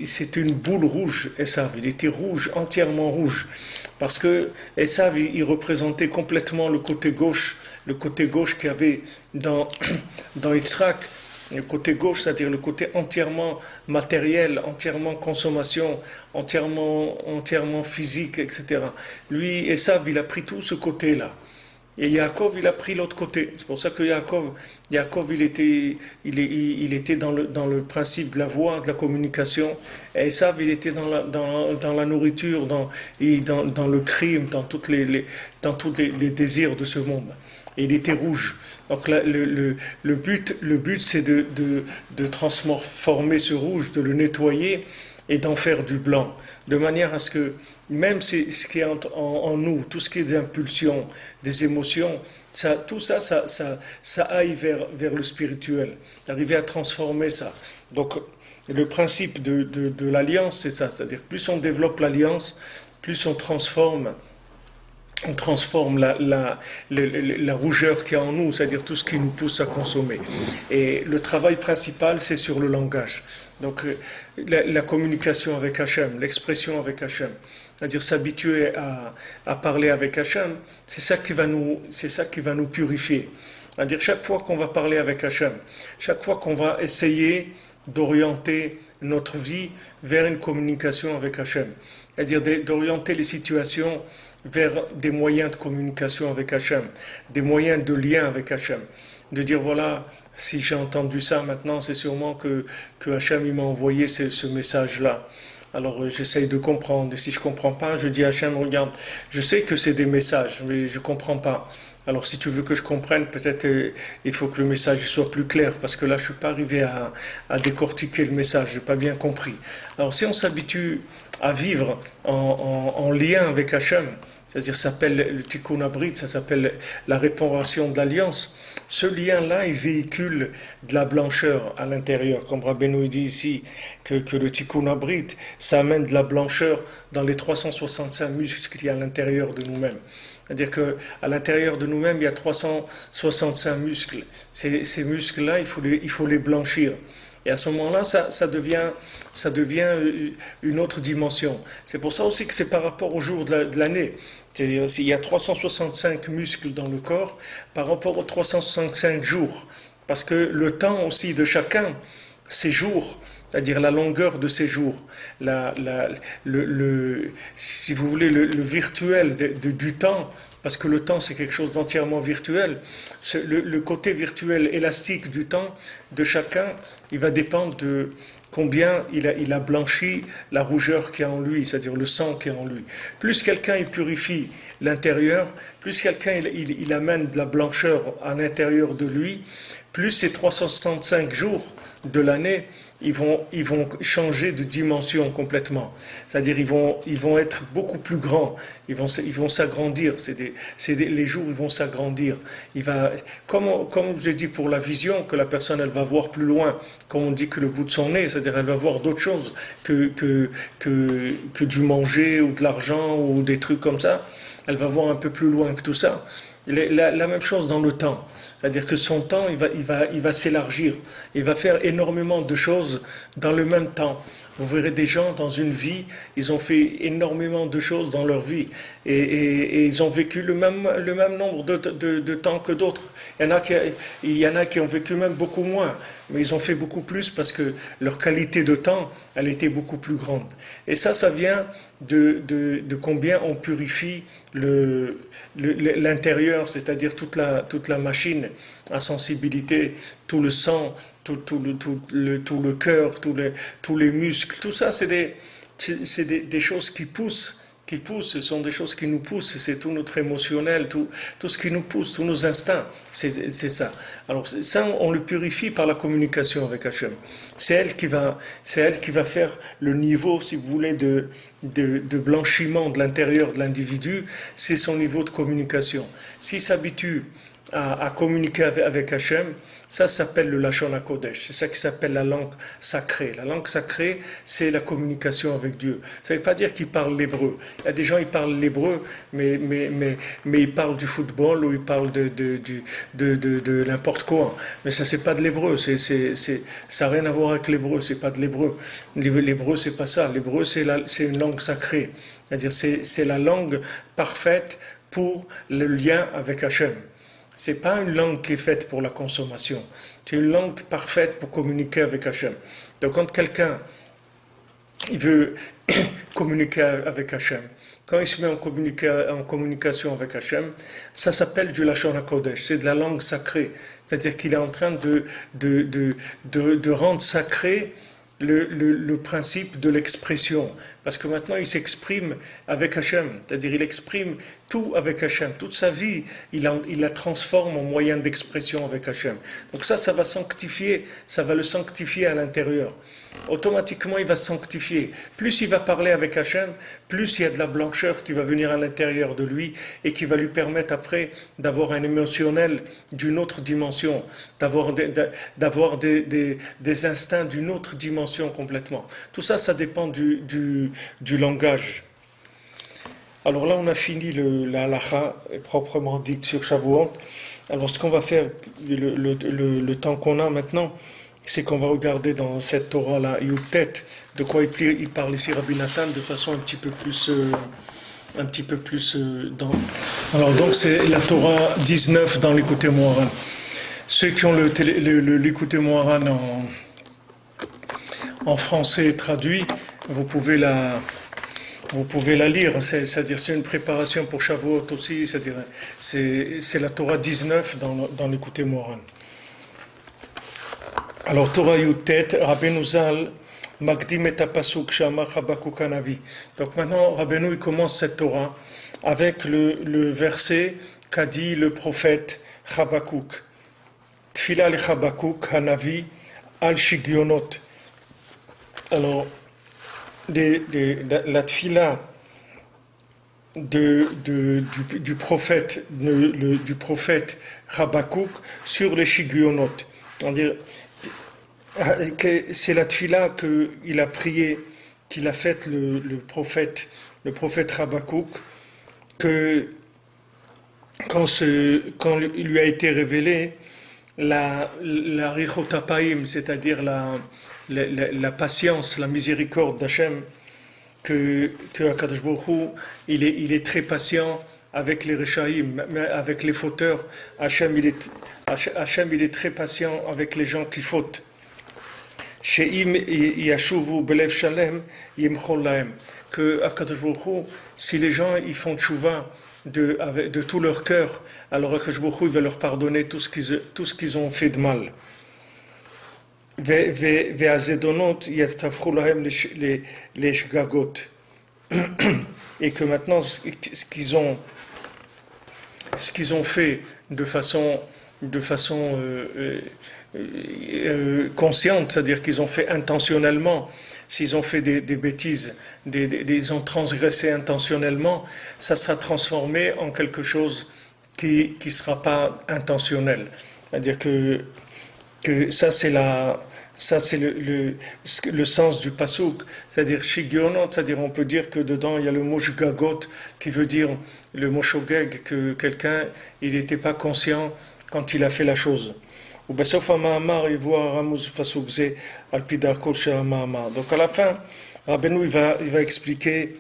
c'était une boule rouge, Esav, il était rouge, entièrement rouge, parce que Esav, il représentait complètement le côté gauche qu'il y avait dans Yitzhak. Le côté gauche, c'est-à-dire le côté entièrement matériel, entièrement consommation, entièrement physique, etc. Lui, Esav, il a pris tout ce côté-là. Et Yaakov, il a pris l'autre côté. C'est pour ça que Yaakov il était dans le principe de la voix, de la communication. Et Esav, il était dans la nourriture, dans le crime, dans tous les désirs de ce monde. Et il était rouge. Donc là, le but c'est de transformer ce rouge, de le nettoyer et d'en faire du blanc, de manière à ce que même ce qui est en nous, tout ce qui est des impulsions, des émotions, tout ça aille vers le spirituel, arriver à transformer ça. Donc le principe de l'alliance, c'est ça, c'est-à-dire plus on développe l'alliance, plus on transforme la rougeur qu'il y a en nous, c'est-à-dire tout ce qui nous pousse à consommer. Et le travail principal, c'est sur le langage. Donc, la communication avec Hachem, l'expression avec Hachem, c'est-à-dire s'habituer à parler avec Hachem, c'est ça qui va nous purifier. C'est-à-dire chaque fois qu'on va parler avec Hachem, chaque fois qu'on va essayer d'orienter notre vie vers une communication avec Hachem, c'est-à-dire d'orienter les situations vers des moyens de communication avec Hachem, des moyens de lien avec Hachem, de dire voilà, si j'ai entendu ça maintenant, c'est sûrement que Hachem il m'a envoyé ce message-là. Alors j'essaye de comprendre. Et si je comprends pas, je dis à Hachem, regarde, je sais que c'est des messages, mais je comprends pas. Alors si tu veux que je comprenne, peut-être il faut que le message soit plus clair, parce que là je suis pas arrivé à décortiquer le message, j'ai pas bien compris. Alors si on s'habitue à vivre en lien avec Hachem, c'est-à-dire ça s'appelle le tikkun abrit, ça s'appelle la réparation de l'alliance. Ce lien-là, il véhicule de la blancheur à l'intérieur. Comme Rabbeinu dit ici que le tikkun abrit, ça amène de la blancheur dans les 365 muscles qu'il y a à l'intérieur de nous-mêmes. C'est-à-dire qu'à l'intérieur de nous-mêmes, il y a 365 muscles. Ces muscles-là, il faut les blanchir. Et à ce moment-là, ça devient une autre dimension. C'est pour ça aussi que c'est par rapport au jour de l'année. C'est-à-dire s'il y a 365 muscles dans le corps par rapport aux 365 jours. Parce que le temps aussi de chacun, ces jours, c'est-à-dire la longueur de ces jours, si vous voulez, le virtuel du temps, parce que le temps c'est quelque chose d'entièrement virtuel, le côté virtuel élastique du temps de chacun, il va dépendre de combien il a blanchi la rougeur qui est en lui, c'est-à-dire le sang qui est en lui. Plus quelqu'un il purifie l'intérieur, plus quelqu'un il amène de la blancheur à l'intérieur de lui, plus ces 365 jours de l'année, ils vont changer de dimension complètement. C'est-à-dire ils vont être beaucoup plus grands, ils vont s'agrandir, les jours ils vont s'agrandir. Comme je vous ai dit pour la vision, que la personne elle va voir plus loin, comme on dit que le bout de son nez, c'est-à-dire elle va voir d'autres choses que du manger ou de l'argent ou des trucs comme ça, elle va voir un peu plus loin que tout ça. La même chose dans le temps. C'est-à-dire que son temps, il va s'élargir. Il va faire énormément de choses dans le même temps. Vous verrez des gens dans une vie, ils ont fait énormément de choses dans leur vie. Et ils ont vécu le même nombre de temps que d'autres. Il y en a qui ont vécu même beaucoup moins. Mais ils ont fait beaucoup plus parce que leur qualité de temps, elle était beaucoup plus grande. Et ça vient de combien on purifie l'intérieur, c'est-à-dire toute la machine à sensibilité, tout le sang, tout le cœur, tous les muscles, tout ça c'est des choses qui poussent, ce sont des choses qui nous poussent, c'est tout notre émotionnel, tout ce qui nous pousse, tous nos instincts, c'est ça. Alors ça, on le purifie par la communication avec Hachem. C'est elle qui va faire le niveau, si vous voulez, de blanchiment de l'intérieur de l'individu, c'est son niveau de communication. S'il s'habitue à communiquer avec Hachem, ça s'appelle le Lashon HaKodesh, c'est ça qui s'appelle la langue sacrée. La langue sacrée, c'est la communication avec Dieu. Ça ne veut pas dire qu'ils parlent l'hébreu. Il y a des gens, ils parlent l'hébreu, mais ils parlent du football ou ils parlent de n'importe quoi. Mais ça, c'est pas de l'hébreu, ça n'a rien à voir avec l'hébreu, c'est pas de l'hébreu. L'hébreu, c'est pas ça. L'hébreu, c'est une langue sacrée. C'est-à-dire, c'est la langue parfaite pour le lien avec Hachem. C'est pas une langue qui est faite pour la consommation. C'est une langue parfaite pour communiquer avec Hachem. Donc quand quelqu'un il veut communiquer avec Hachem, quand il se met en communication avec Hachem, ça s'appelle du Lashon HaKodesh, c'est de la langue sacrée. C'est-à-dire qu'il est en train de rendre sacré le principe de l'expression. Parce que maintenant, il s'exprime avec Hachem. C'est-à-dire, il exprime tout avec Hachem. Toute sa vie, il la transforme en moyen d'expression avec Hachem. Donc ça va sanctifier, ça va le sanctifier à l'intérieur. Automatiquement, il va se sanctifier. Plus il va parler avec Hachem, plus il y a de la blancheur qui va venir à l'intérieur de lui et qui va lui permettre après d'avoir un émotionnel d'une autre dimension, d'avoir des instincts d'une autre dimension complètement. Tout ça, ça dépend du langage. Alors là, on a fini la halacha proprement dite sur Shavuot. Alors ce qu'on va faire, le temps qu'on a maintenant, c'est qu'on va regarder dans cette Torah-là, Yutet, de quoi il parle ici Rabbi Nathan de façon un petit peu plus dans... Alors donc c'est la Torah 19 dans l'Écoutez Moharan. Ceux qui ont l'Écoutez Moharan en français traduit, vous pouvez la lire, c'est-à-dire c'est une préparation pour Shavuot aussi, c'est-à-dire c'est la Torah 19 dans l'Écoutez Moharan. Alors Torah Yutet, Rabbeinu Zal Magdim et apasuk shama Habakuk Hanavi. Donc maintenant, Rabbeinu il commence cette Torah avec le verset qu'a dit le prophète Habakuk. Tfila le Habakuk Hanavi al Shigionot. Alors, la tfila du prophète Habakkuk sur les Shigionot. C'est la tfila qu'il a prié, qu'il a faite le prophète Habakkuk, que quand il lui a été révélé la Richotapaim, c'est-à-dire la patience, la miséricorde d'Hachem, que Akadosh Baruch Hu, il est très patient avec les Rechaïm, avec les fauteurs. Hachem, il est très patient avec les gens qui fautent. She'im yashuvu belev shalem yimchol lahem. Que Akadosh Baruch Hu, si les gens ils font tchouva de tout leur cœur, alors Akadosh Baruch Hu va leur pardonner tout ce qu'ils ont fait de mal. והזדונות יתהפכו להם לשגגות. Et que maintenant, ce qu'ils ont fait de façon consciente, c'est-à-dire qu'ils ont fait intentionnellement, s'ils ont fait des bêtises, ils ont transgressé intentionnellement, ça sera transformé en quelque chose qui ne sera pas intentionnel. C'est-à-dire que ça c'est le sens du pasuk, c'est-à-dire shigionot, c'est-à-dire on peut dire que dedans il y a le mot shgagot qui veut dire le mot shogeg, que quelqu'un il n'était pas conscient quand il a fait la chose. Donc à la fin, Rabbeinu il va expliquer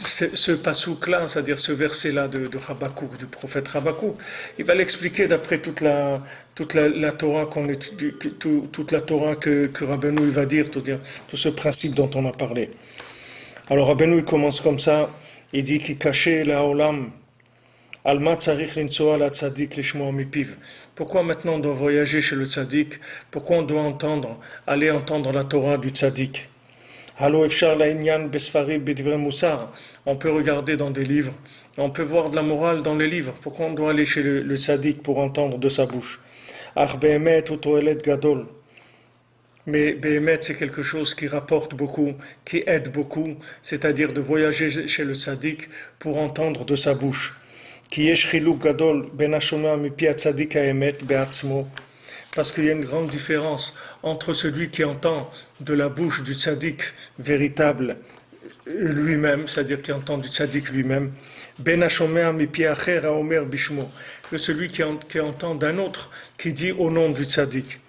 ce pasouk-là, c'est-à-dire ce verset-là de Habakkuk, du prophète Habakkuk, il va l'expliquer d'après toute la Torah toute la Torah que Rabbeinu il va dire, tout ce principe dont on a parlé. Alors Rabbeinu il commence comme ça, il dit qu'il cachait la olam. Pourquoi maintenant on doit voyager chez le tzaddik? Pourquoi on doit aller entendre la Torah du tzaddik? On peut regarder dans des livres, on peut voir de la morale dans les livres. Pourquoi on doit aller chez le tzaddik pour entendre de sa bouche? Mais Behemet, c'est quelque chose qui rapporte beaucoup, qui aide beaucoup, c'est-à-dire de voyager chez le tzaddik pour entendre de sa bouche. Parce qu'il y a une grande différence entre celui qui entend de la bouche du tzaddik véritable lui-même, c'est-à-dire qui entend du tzaddik lui-même, que celui qui entend d'un autre qui dit au nom du tzaddik.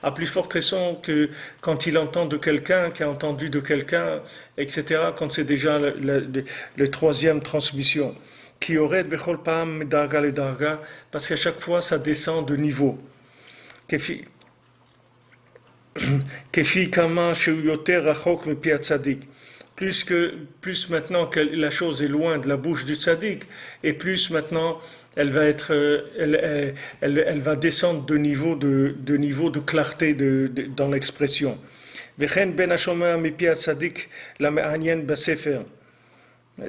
À plus forte raison que quand il entend de quelqu'un, qui a entendu de quelqu'un, etc., quand c'est déjà le troisième transmission. Qui aurait bechol pam darga le darga, parce qu'à chaque fois ça descend de niveau. Kefi kama sheuyoter rachok mepi tzaddik. Plus maintenant que la chose est loin de la bouche du tzaddik, et plus maintenant elle va descendre de niveau de clarté dans l'expression. Vechen ben hashomea mepi tzaddik la me'anyen basefer.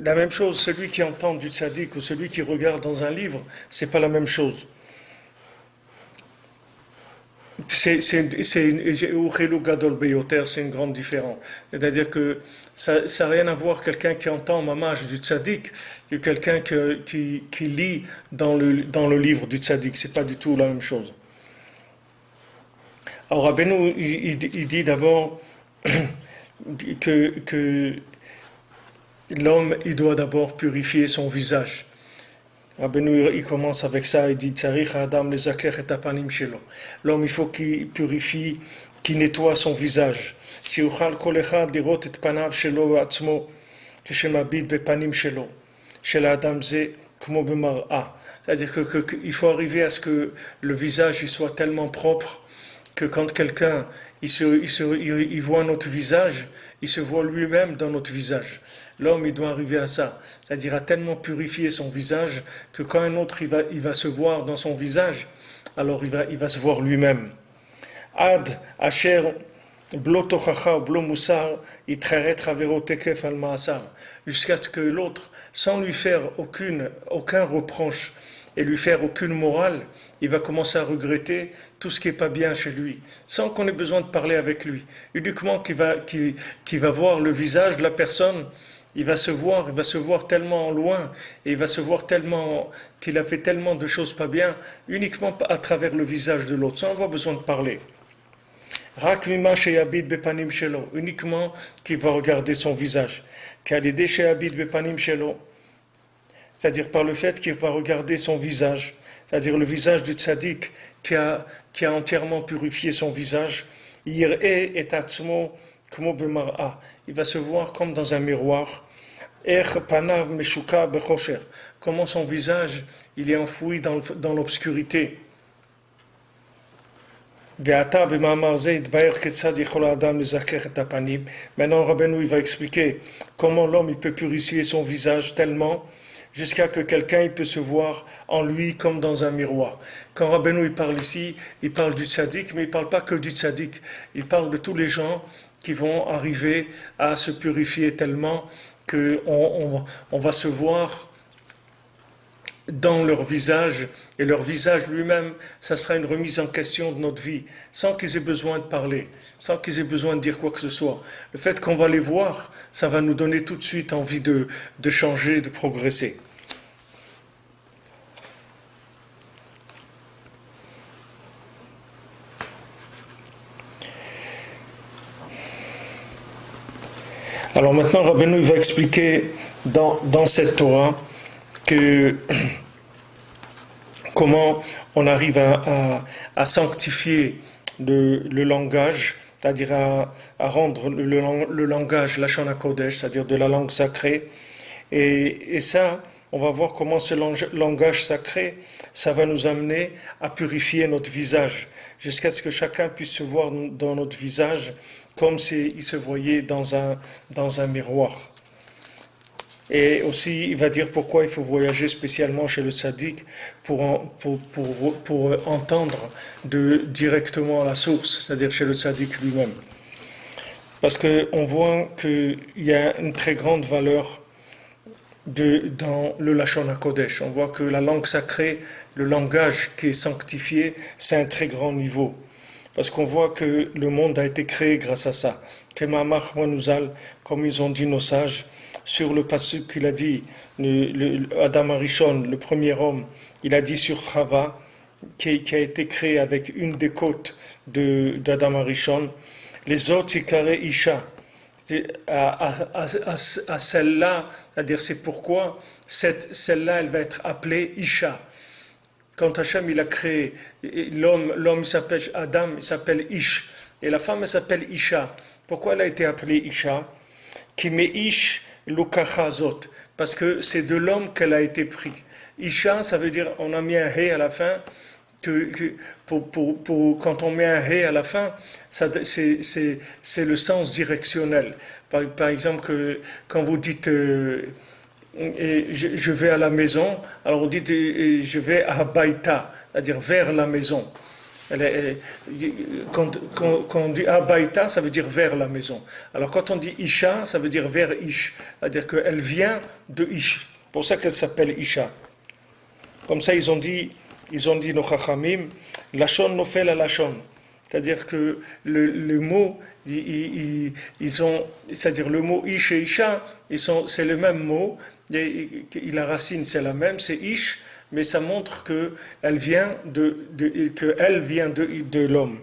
La même chose, celui qui entend du tzaddik ou celui qui regarde dans un livre, c'est pas la même chose. C'est une grande différence. C'est-à-dire que ça n'a rien à voir quelqu'un qui entend mamage du tzaddik que quelqu'un qui lit dans le livre du tzaddik. C'est pas du tout la même chose. Alors Rabbeinu, il dit d'abord que l'homme, il doit d'abord purifier son visage. Rabbeinu, il commence avec ça, il dit l'homme, il faut qu'il purifie, qu'il nettoie son visage. C'est-à-dire qu'il faut arriver à ce que le visage il soit tellement propre que quand quelqu'un il voit notre visage, il se voit lui-même dans notre visage. L'homme, il doit arriver à ça, c'est-à-dire à tellement purifier son visage que quand un autre il va se voir dans son visage, alors il va se voir lui-même. Ad asher blo tochacha blo musar itraret travero tekef al maasar, jusqu'à ce que l'autre, sans lui faire aucun reproche et lui faire aucune morale, il va commencer à regretter tout ce qui n'est pas bien chez lui, sans qu'on ait besoin de parler avec lui. Uniquement qu'il va voir le visage de la personne, il va se voir tellement loin, et il va se voir tellement qu'il a fait tellement de choses pas bien, uniquement à travers le visage de l'autre, sans avoir besoin de parler. Rak mima sheyabid bepanim shelo, uniquement qu'il va regarder son visage. Kalide sheyabid bepanim shelo, c'est-à-dire par le fait qu'il va regarder son visage, c'est-à-dire le visage du tzaddik qui a entièrement purifié son visage. Yir'e et atzmo kmo bemar'a, il va se voir comme dans un miroir. Er panav meshuka bechosher, comment son visage il est enfoui dans l'obscurité. Maintenant, Rabbeinu il va expliquer comment l'homme il peut purifier son visage tellement jusqu'à que quelqu'un il peut se voir en lui comme dans un miroir. Quand Rabbeinu il parle ici, il parle du tzaddik, mais il ne parle pas que du tzaddik. Il parle de tous les gens qui vont arriver à se purifier tellement qu'on va se voir dans leur visage, et leur visage lui-même, ça sera une remise en question de notre vie, sans qu'ils aient besoin de parler, sans qu'ils aient besoin de dire quoi que ce soit. Le fait qu'on va les voir, ça va nous donner tout de suite envie de changer, de progresser. Alors maintenant, Rabbeinu va expliquer dans cette Torah que comment on arrive à sanctifier le langage, c'est-à-dire à rendre le langage Lashon HaKodesh, c'est-à-dire de la langue sacrée. Et ça, on va voir comment ce langage sacré, ça va nous amener à purifier notre visage, jusqu'à ce que chacun puisse se voir dans notre visage comme s'il se voyait dans un miroir. Et aussi, il va dire pourquoi il faut voyager spécialement chez le tzaddik pour entendre directement à la source, c'est-à-dire chez le tzaddik lui-même. Parce qu'on voit qu'il y a une très grande valeur dans le Lashon HaKodesh. On voit que la langue sacrée, le langage qui est sanctifié, c'est un très grand niveau. Parce qu'on voit que le monde a été créé grâce à ça. Kemamach Manuzal, comme ils ont dit nos sages, sur le passage qu'il a dit, Adam Arishon, le premier homme, il a dit sur Chava, qui a été créé avec une des côtes d'Adam Arishon, les autres, Ikare Isha. À celle-là, c'est-à-dire c'est pourquoi celle-là, elle va être appelée Isha. Quand Hachem il a créé l'homme il s'appelle Adam, il s'appelle Ish, et la femme elle s'appelle Isha. Pourquoi elle a été appelée Isha? Qui met Ish Lukachazot, parce que c'est de l'homme qu'elle a été prise. Isha, ça veut dire, on a mis un hé à la fin, quand on met un hé à la fin, c'est le sens directionnel. Par exemple, quand vous dites je vais à la maison, alors on dit je vais à Baïta, c'est-à-dire vers la maison. Quand on dit Abaïta, ça veut dire vers la maison. Alors quand on dit Isha, ça veut dire vers Ish, c'est-à-dire qu'elle vient de Ish. C'est pour ça qu'elle s'appelle Isha. Comme ça, ils ont dit nos Chachamim, Lashon nofel à Lashon. C'est-à-dire que le mot, c'est-à-dire le mot Ish et Isha, c'est le même mot, et la racine c'est la même, c'est Ish, mais ça montre qu'elle vient de l'homme.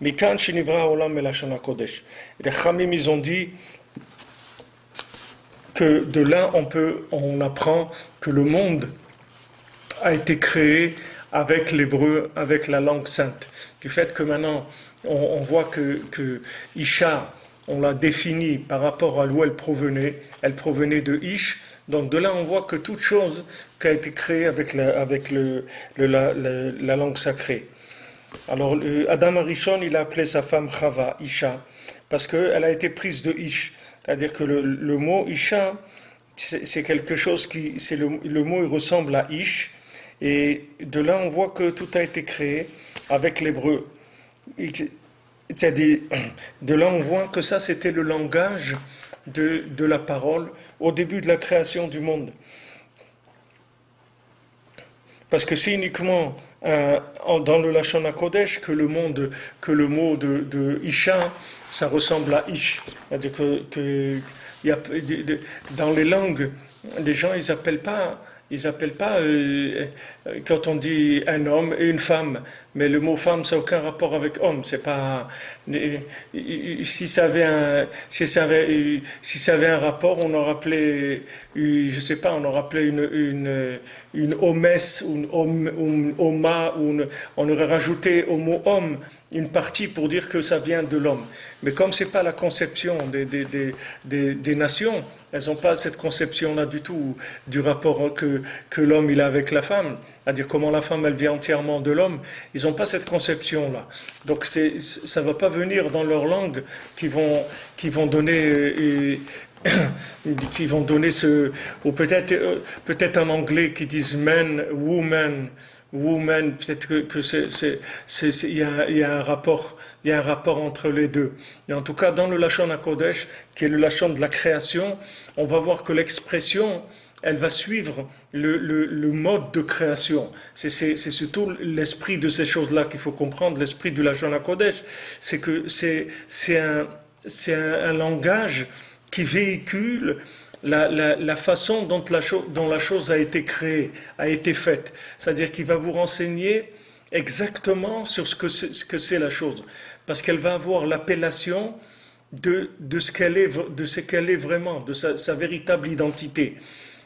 Mais quand Shinivra Olam et Lashon HaKodesh, les Chamim ils ont dit que de là on apprend que le monde a été créé avec l'hébreu, avec la langue sainte. Du fait que maintenant on voit que Isha, on l'a définie par rapport à où elle provenait de Ish. Donc de là, on voit que toute chose qui a été créée avec la langue sacrée. Alors Adam Arishon, il a appelé sa femme Chava, Isha, parce qu'elle a été prise de Ish. C'est-à-dire que le mot Isha, c'est quelque chose qui, le mot il ressemble à Ish, et de là on voit que tout a été créé avec l'hébreu. C'est-à-dire, de là on voit que ça c'était le langage de la parole au début de la création du monde. Parce que c'est uniquement dans le Lashon HaKodesh que le mot de Isha, ça ressemble à Ish. C'est-à-dire dans les langues, les gens ils appellent pas quand on dit un homme et une femme, mais le mot femme ça n'a aucun rapport avec homme. C'est pas si ça avait un rapport, on aurait appelé je sais pas, on aurait appelé une homesse ou une oma, on aurait rajouté au mot homme une partie pour dire que ça vient de l'homme. Mais comme c'est pas la conception des nations, elles n'ont pas cette conception-là du tout du rapport que l'homme il a avec la femme, c'est-à-dire comment la femme elle vient entièrement de l'homme. Ils n'ont pas cette conception-là. Donc ça va pas venir dans leur langue qui vont donner ou peut-être en anglais qui disent men, woman, peut-être que il y a un rapport entre les deux. Et en tout cas, dans le Lashon HaKodesh, qui est le Lashon de la création, on va voir que l'expression, elle va suivre le mode de création. C'est surtout l'esprit de ces choses-là qu'il faut comprendre, l'esprit du Lashon HaKodesh, c'est que c'est un langage qui véhicule la façon dont la chose a été créée, a été faite. C'est-à-dire qu'il va vous renseigner exactement sur ce que c'est la chose. Parce qu'elle va avoir l'appellation de ce qu'elle est vraiment, de sa véritable identité.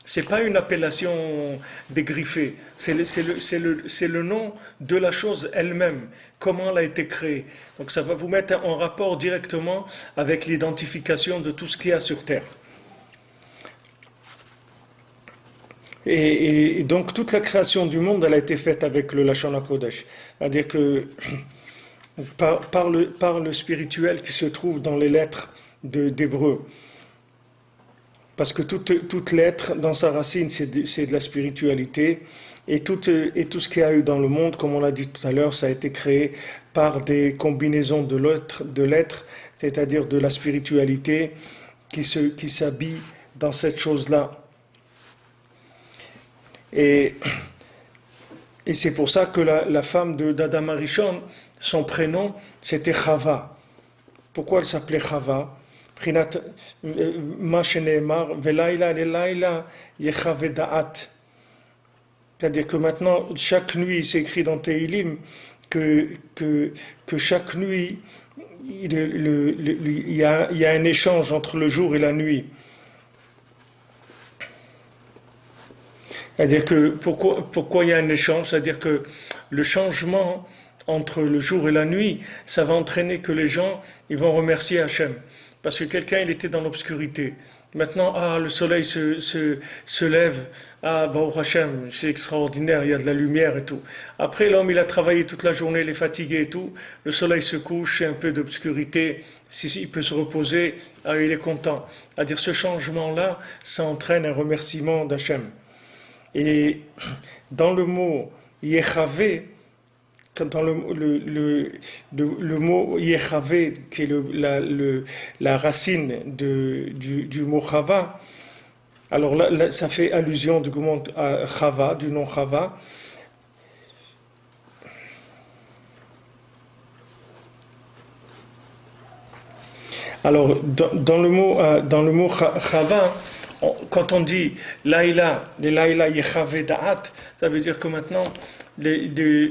C'est pas une appellation dégriffée, c'est le nom de la chose elle-même, comment elle a été créée. Donc ça va vous mettre en rapport directement avec l'identification de tout ce qu'il y a sur Terre. Et donc toute la création du monde, elle a été faite avec le Lashon HaKodesh. C'est-à-dire que par le spirituel qui se trouve dans les lettres d'Hébreu. Parce que toute lettre, dans sa racine, c'est de la spiritualité. Et tout ce qu'il y a eu dans le monde, comme on l'a dit tout à l'heure, ça a été créé par des combinaisons de lettres, c'est-à-dire de la spiritualité qui s'habille dans cette chose-là. Et c'est pour ça que la femme d'Adam Arishon, son prénom, c'était Chava. Pourquoi elle s'appelait Chava? C'est-à-dire que maintenant, chaque nuit, c'est écrit dans Tehillim que chaque nuit, il y a un échange entre le jour et la nuit. C'est-à-dire que pourquoi il y a un échange? C'est-à-dire que le changement entre le jour et la nuit, ça va entraîner que les gens ils vont remercier Hachem. Parce que quelqu'un, il était dans l'obscurité. Maintenant, le soleil se lève. Baruch Hashem, c'est extraordinaire, il y a de la lumière et tout. Après, l'homme, il a travaillé toute la journée, il est fatigué et tout. Le soleil se couche, c'est un peu d'obscurité. Il peut se reposer, il est content. C'est-à-dire, ce changement-là, ça entraîne un remerciement d'Hachem. Et dans le mot Yechavé, dans le mot Yechavé, qui est la racine du mot Chava, alors là, ça fait allusion du mot Chava, du nom Chava. Alors, dans le mot Chava, quand on dit Laïla Yechavé Da'at, ça veut dire que maintenant,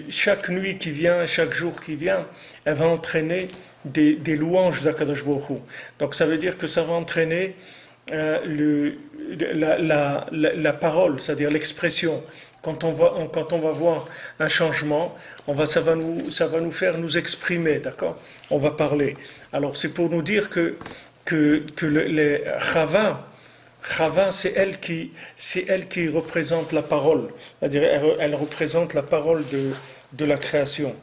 chaque nuit qui vient, chaque jour qui vient, elle va entraîner des louanges d'Akadosh Baruch Hu. Donc ça veut dire que ça va entraîner la parole, c'est-à-dire l'expression. Quand on va voir un changement, ça va nous faire nous exprimer, d'accord? On va parler. Alors c'est pour nous dire que les Chava, c'est elle qui représente la parole, c'est-à-dire elle représente la parole de la création.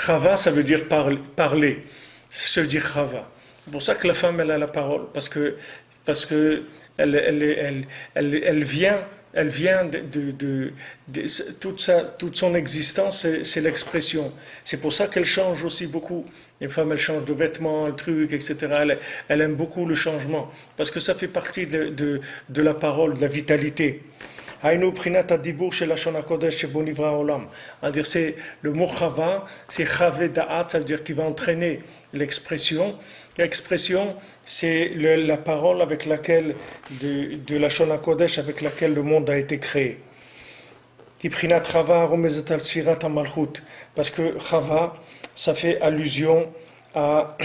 Chava, ça veut dire parler. Ça veut dire Chava. C'est pour ça que la femme, elle a la parole. Parce que elle vient toute son existence, c'est l'expression. C'est pour ça qu'elle change aussi beaucoup. Une femme, elle change de vêtements, un truc, etc. Elle aime beaucoup le changement. Parce que ça fait partie de la parole, de la vitalité. Haïnu prinat adibur shel lashon hakodesh shebo nivra haolam. C'est-à-dire, c'est le mot chava, c'est chave da'at, ça veut dire qu'il va entraîner l'expression. L'expression, c'est la parole avec laquelle, de lashon hakodesh, avec laquelle le monde a été créé. Ki prinat chava romezet al sfirat hamalchut. Parce que chava, ça fait allusion à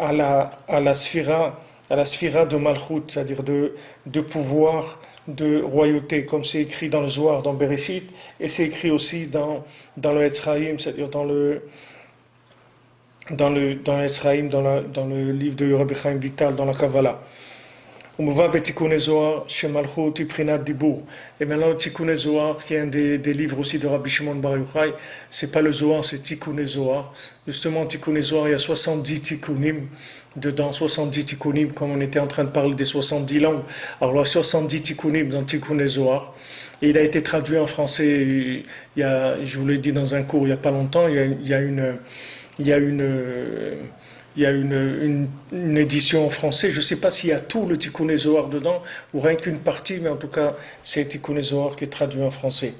la sphira de malchut, c'est-à-dire de pouvoir, de royauté, comme c'est écrit dans le Zohar, dans Bereshit, et c'est écrit aussi dans le Etzraïm, c'est-à-dire dans le Etzraïm, dans le livre de Rabbi Chaim Vital, dans la Kabbalah. Et maintenant le Tikkun Zohar, qui est un des livres aussi de Rabbi Shimon Bar Yochai, c'est pas le Zohar, c'est Tikkun Zohar. Justement, Tikkun Zohar, il y a 70 Tikkunim dedans, 70 Tikkunim, comme on était en train de parler des 70 langues. Alors, il y a 70 Tikkunim dans Tikkun Zohar. Et il a été traduit en français, je vous l'ai dit dans un cours il n'y a pas longtemps, il y a une édition en français, je ne sais pas s'il y a tout le Tikkun Zohar dedans, ou rien qu'une partie, mais en tout cas, c'est Tikkun Zohar qui est traduit en français.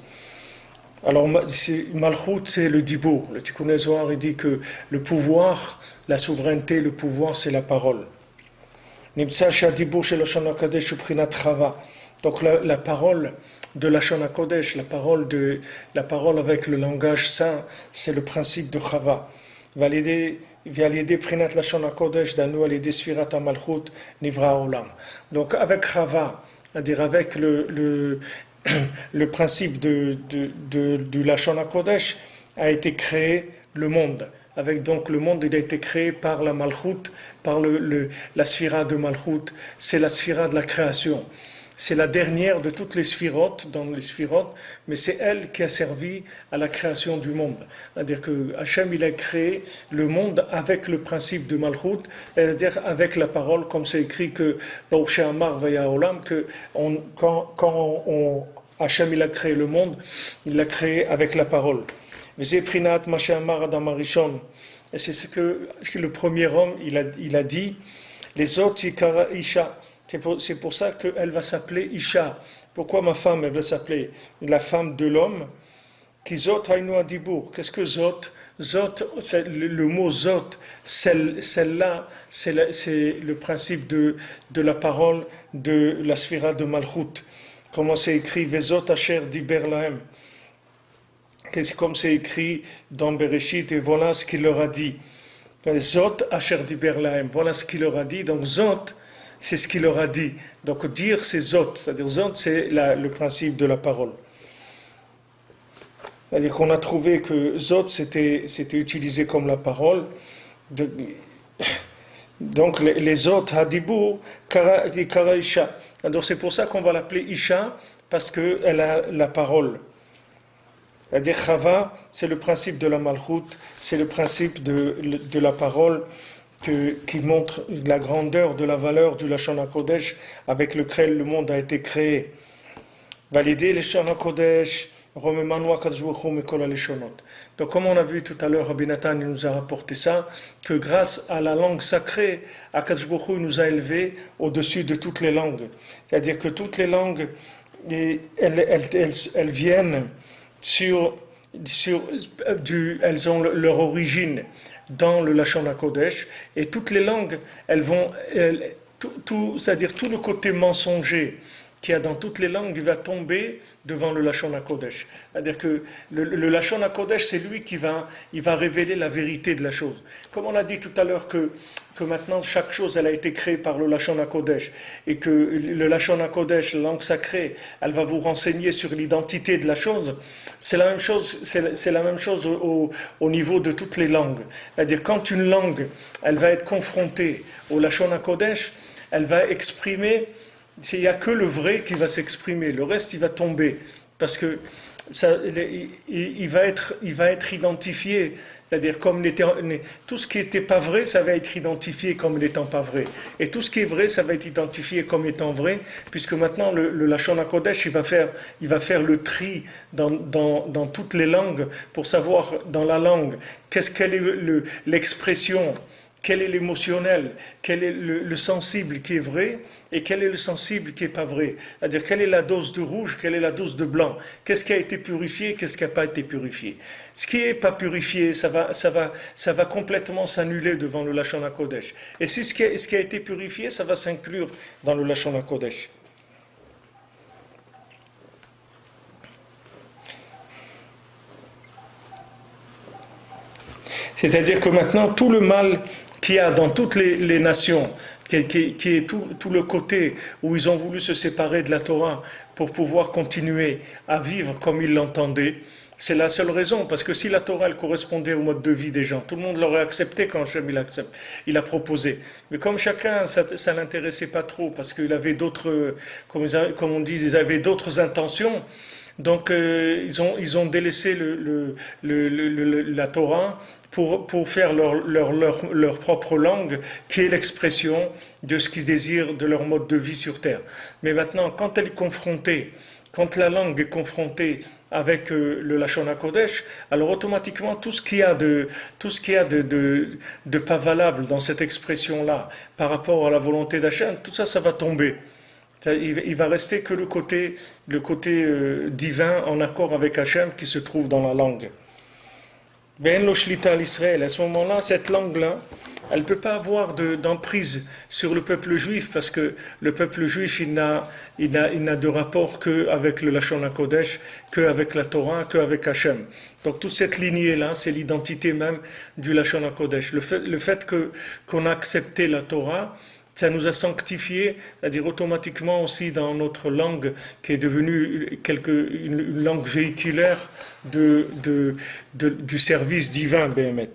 Alors, Malchut, c'est le Dibour. Le Tikkun Zohar, il dit que le pouvoir, la souveraineté, le pouvoir, c'est la parole. Donc, la parole de Lashon HaKodesh, la parole avec le langage saint, c'est le principe de Chava. Donc avec Chava, c'est-à-dire avec le principe du Lashon HaKodesh, a été créé le monde. Avec donc le monde, il a été créé par la Malchut, par la sphira de Malchut, c'est la sphira de la création. C'est la dernière de toutes les sphirotes, dans les sphirotes, mais c'est elle qui a servi à la création du monde. C'est-à-dire que Hachem, il a créé le monde avec le principe de Malchut, c'est-à-dire avec la parole, comme c'est écrit que dans Shehamar Vaya Olam, que quand Hachem, il a créé le monde, il l'a créé avec la parole. Et c'est ce que le premier homme, il a dit, les autres, Yikara Isha. C'est pour ça qu'elle va s'appeler Isha. Pourquoi ma femme, elle va s'appeler la femme de l'homme? Qui Zot Haïnu Adibour. Qu'est-ce que Zot? Zot, le mot Zot, celle-là, c'est le principe de la parole de la sphira de Malchut. Comment c'est écrit? Vezot Asher Diber Lahem. Comme c'est écrit dans Bereshit, et voilà ce qu'il leur a dit. Zot Asher Diber Lahem. Voilà ce qu'il leur a dit. Donc Zot, c'est ce qu'il leur a dit. Donc dire c'est Zot, c'est-à-dire Zot c'est le principe de la parole. C'est-à-dire qu'on a trouvé que Zot c'était utilisé comme la parole. Donc les Zot Hadibou Kara Isha. Donc c'est pour ça qu'on va l'appeler Isha, parce qu'elle a la parole. C'est-à-dire Chava, c'est le principe de la Malchut, c'est le principe de la parole, qui montre la grandeur de la valeur du Lashon HaKodesh avec lequel le monde a été créé. Valider le Lashon HaKodesh, Romemanu HaKadosh Baruch Hu Mikol HaLeshonot. Donc comme on a vu tout à l'heure, Rabbi Nathan nous a rapporté ça, que grâce à la langue sacrée, HaKadosh Baruch Hu nous a élevés au-dessus de toutes les langues. C'est-à-dire que toutes les langues, elles viennent elles ont leur origine dans le Lashon HaKodesh, et toutes les langues, c'est-à-dire tout le côté mensonger qu'il y a dans toutes les langues, il va tomber devant le Lashon HaKodesh. C'est-à-dire que le Lashon HaKodesh, c'est lui qui va révéler la vérité de la chose. Comme on a dit tout à l'heure que maintenant chaque chose elle a été créée par le Lashon HaKodesh, et que le Lashon HaKodesh, la langue sacrée, elle va vous renseigner sur l'identité de la chose. C'est la même chose au niveau de toutes les langues. C'est-à-dire quand une langue elle va être confrontée au Lashon HaKodesh, elle va exprimer, il n'y a que le vrai qui va s'exprimer, le reste il va tomber, parce que il va être identifié, c'est-à-dire comme tout ce qui n'était pas vrai, ça va être identifié comme n'étant pas vrai. Et tout ce qui est vrai, ça va être identifié comme étant vrai, puisque maintenant le Lashon HaKodesh, il va faire le tri dans toutes les langues pour savoir dans la langue quelle est l'expression, quel est l'émotionnel, quel est le sensible qui est vrai et quel est le sensible qui n'est pas vrai. C'est-à-dire quelle est la dose de rouge, quelle est la dose de blanc, qu'est-ce qui a été purifié, qu'est-ce qui n'a pas été purifié. Ce qui n'est pas purifié, ça va complètement s'annuler devant le Lashon HaKodesh. Et si ce qui a été purifié, ça va s'inclure dans le Lashon HaKodesh. C'est-à-dire que maintenant, tout le mal qu'il y a dans toutes les nations, qui est tout le côté où ils ont voulu se séparer de la Torah pour pouvoir continuer à vivre comme ils l'entendaient, c'est la seule raison, parce que si la Torah elle correspondait au mode de vie des gens, tout le monde l'aurait accepté quand Hachem il a proposé. Mais comme chacun, ça l'intéressait pas trop, parce qu'il avait d'autres, comme on dit, ils avaient d'autres intentions. Donc ils ont délaissé la Torah pour faire leur propre langue, qui est l'expression de ce qu'ils désirent de leur mode de vie sur terre. Mais maintenant, quand la langue est confrontée avec le Lashon HaKodesh, alors automatiquement tout ce qu'il y a de pas valable dans cette expression-là par rapport à la volonté d'Hachem, tout ça, ça va tomber. Il va rester que le côté divin en accord avec Hachem qui se trouve dans la langue. Ben lo shlita al Israël. À ce moment-là, cette langue-là, elle ne peut pas avoir d'emprise sur le peuple juif parce que le peuple juif, il n'a de rapport qu'avec le Lashon HaKodesh, qu'avec la Torah, qu'avec Hachem. Donc toute cette lignée-là, c'est l'identité même du Lashon HaKodesh. Le fait qu'on a accepté la Torah, ça nous a sanctifié, c'est-à-dire automatiquement aussi dans notre langue qui est devenue une langue véhiculaire du service divin, Béhémet.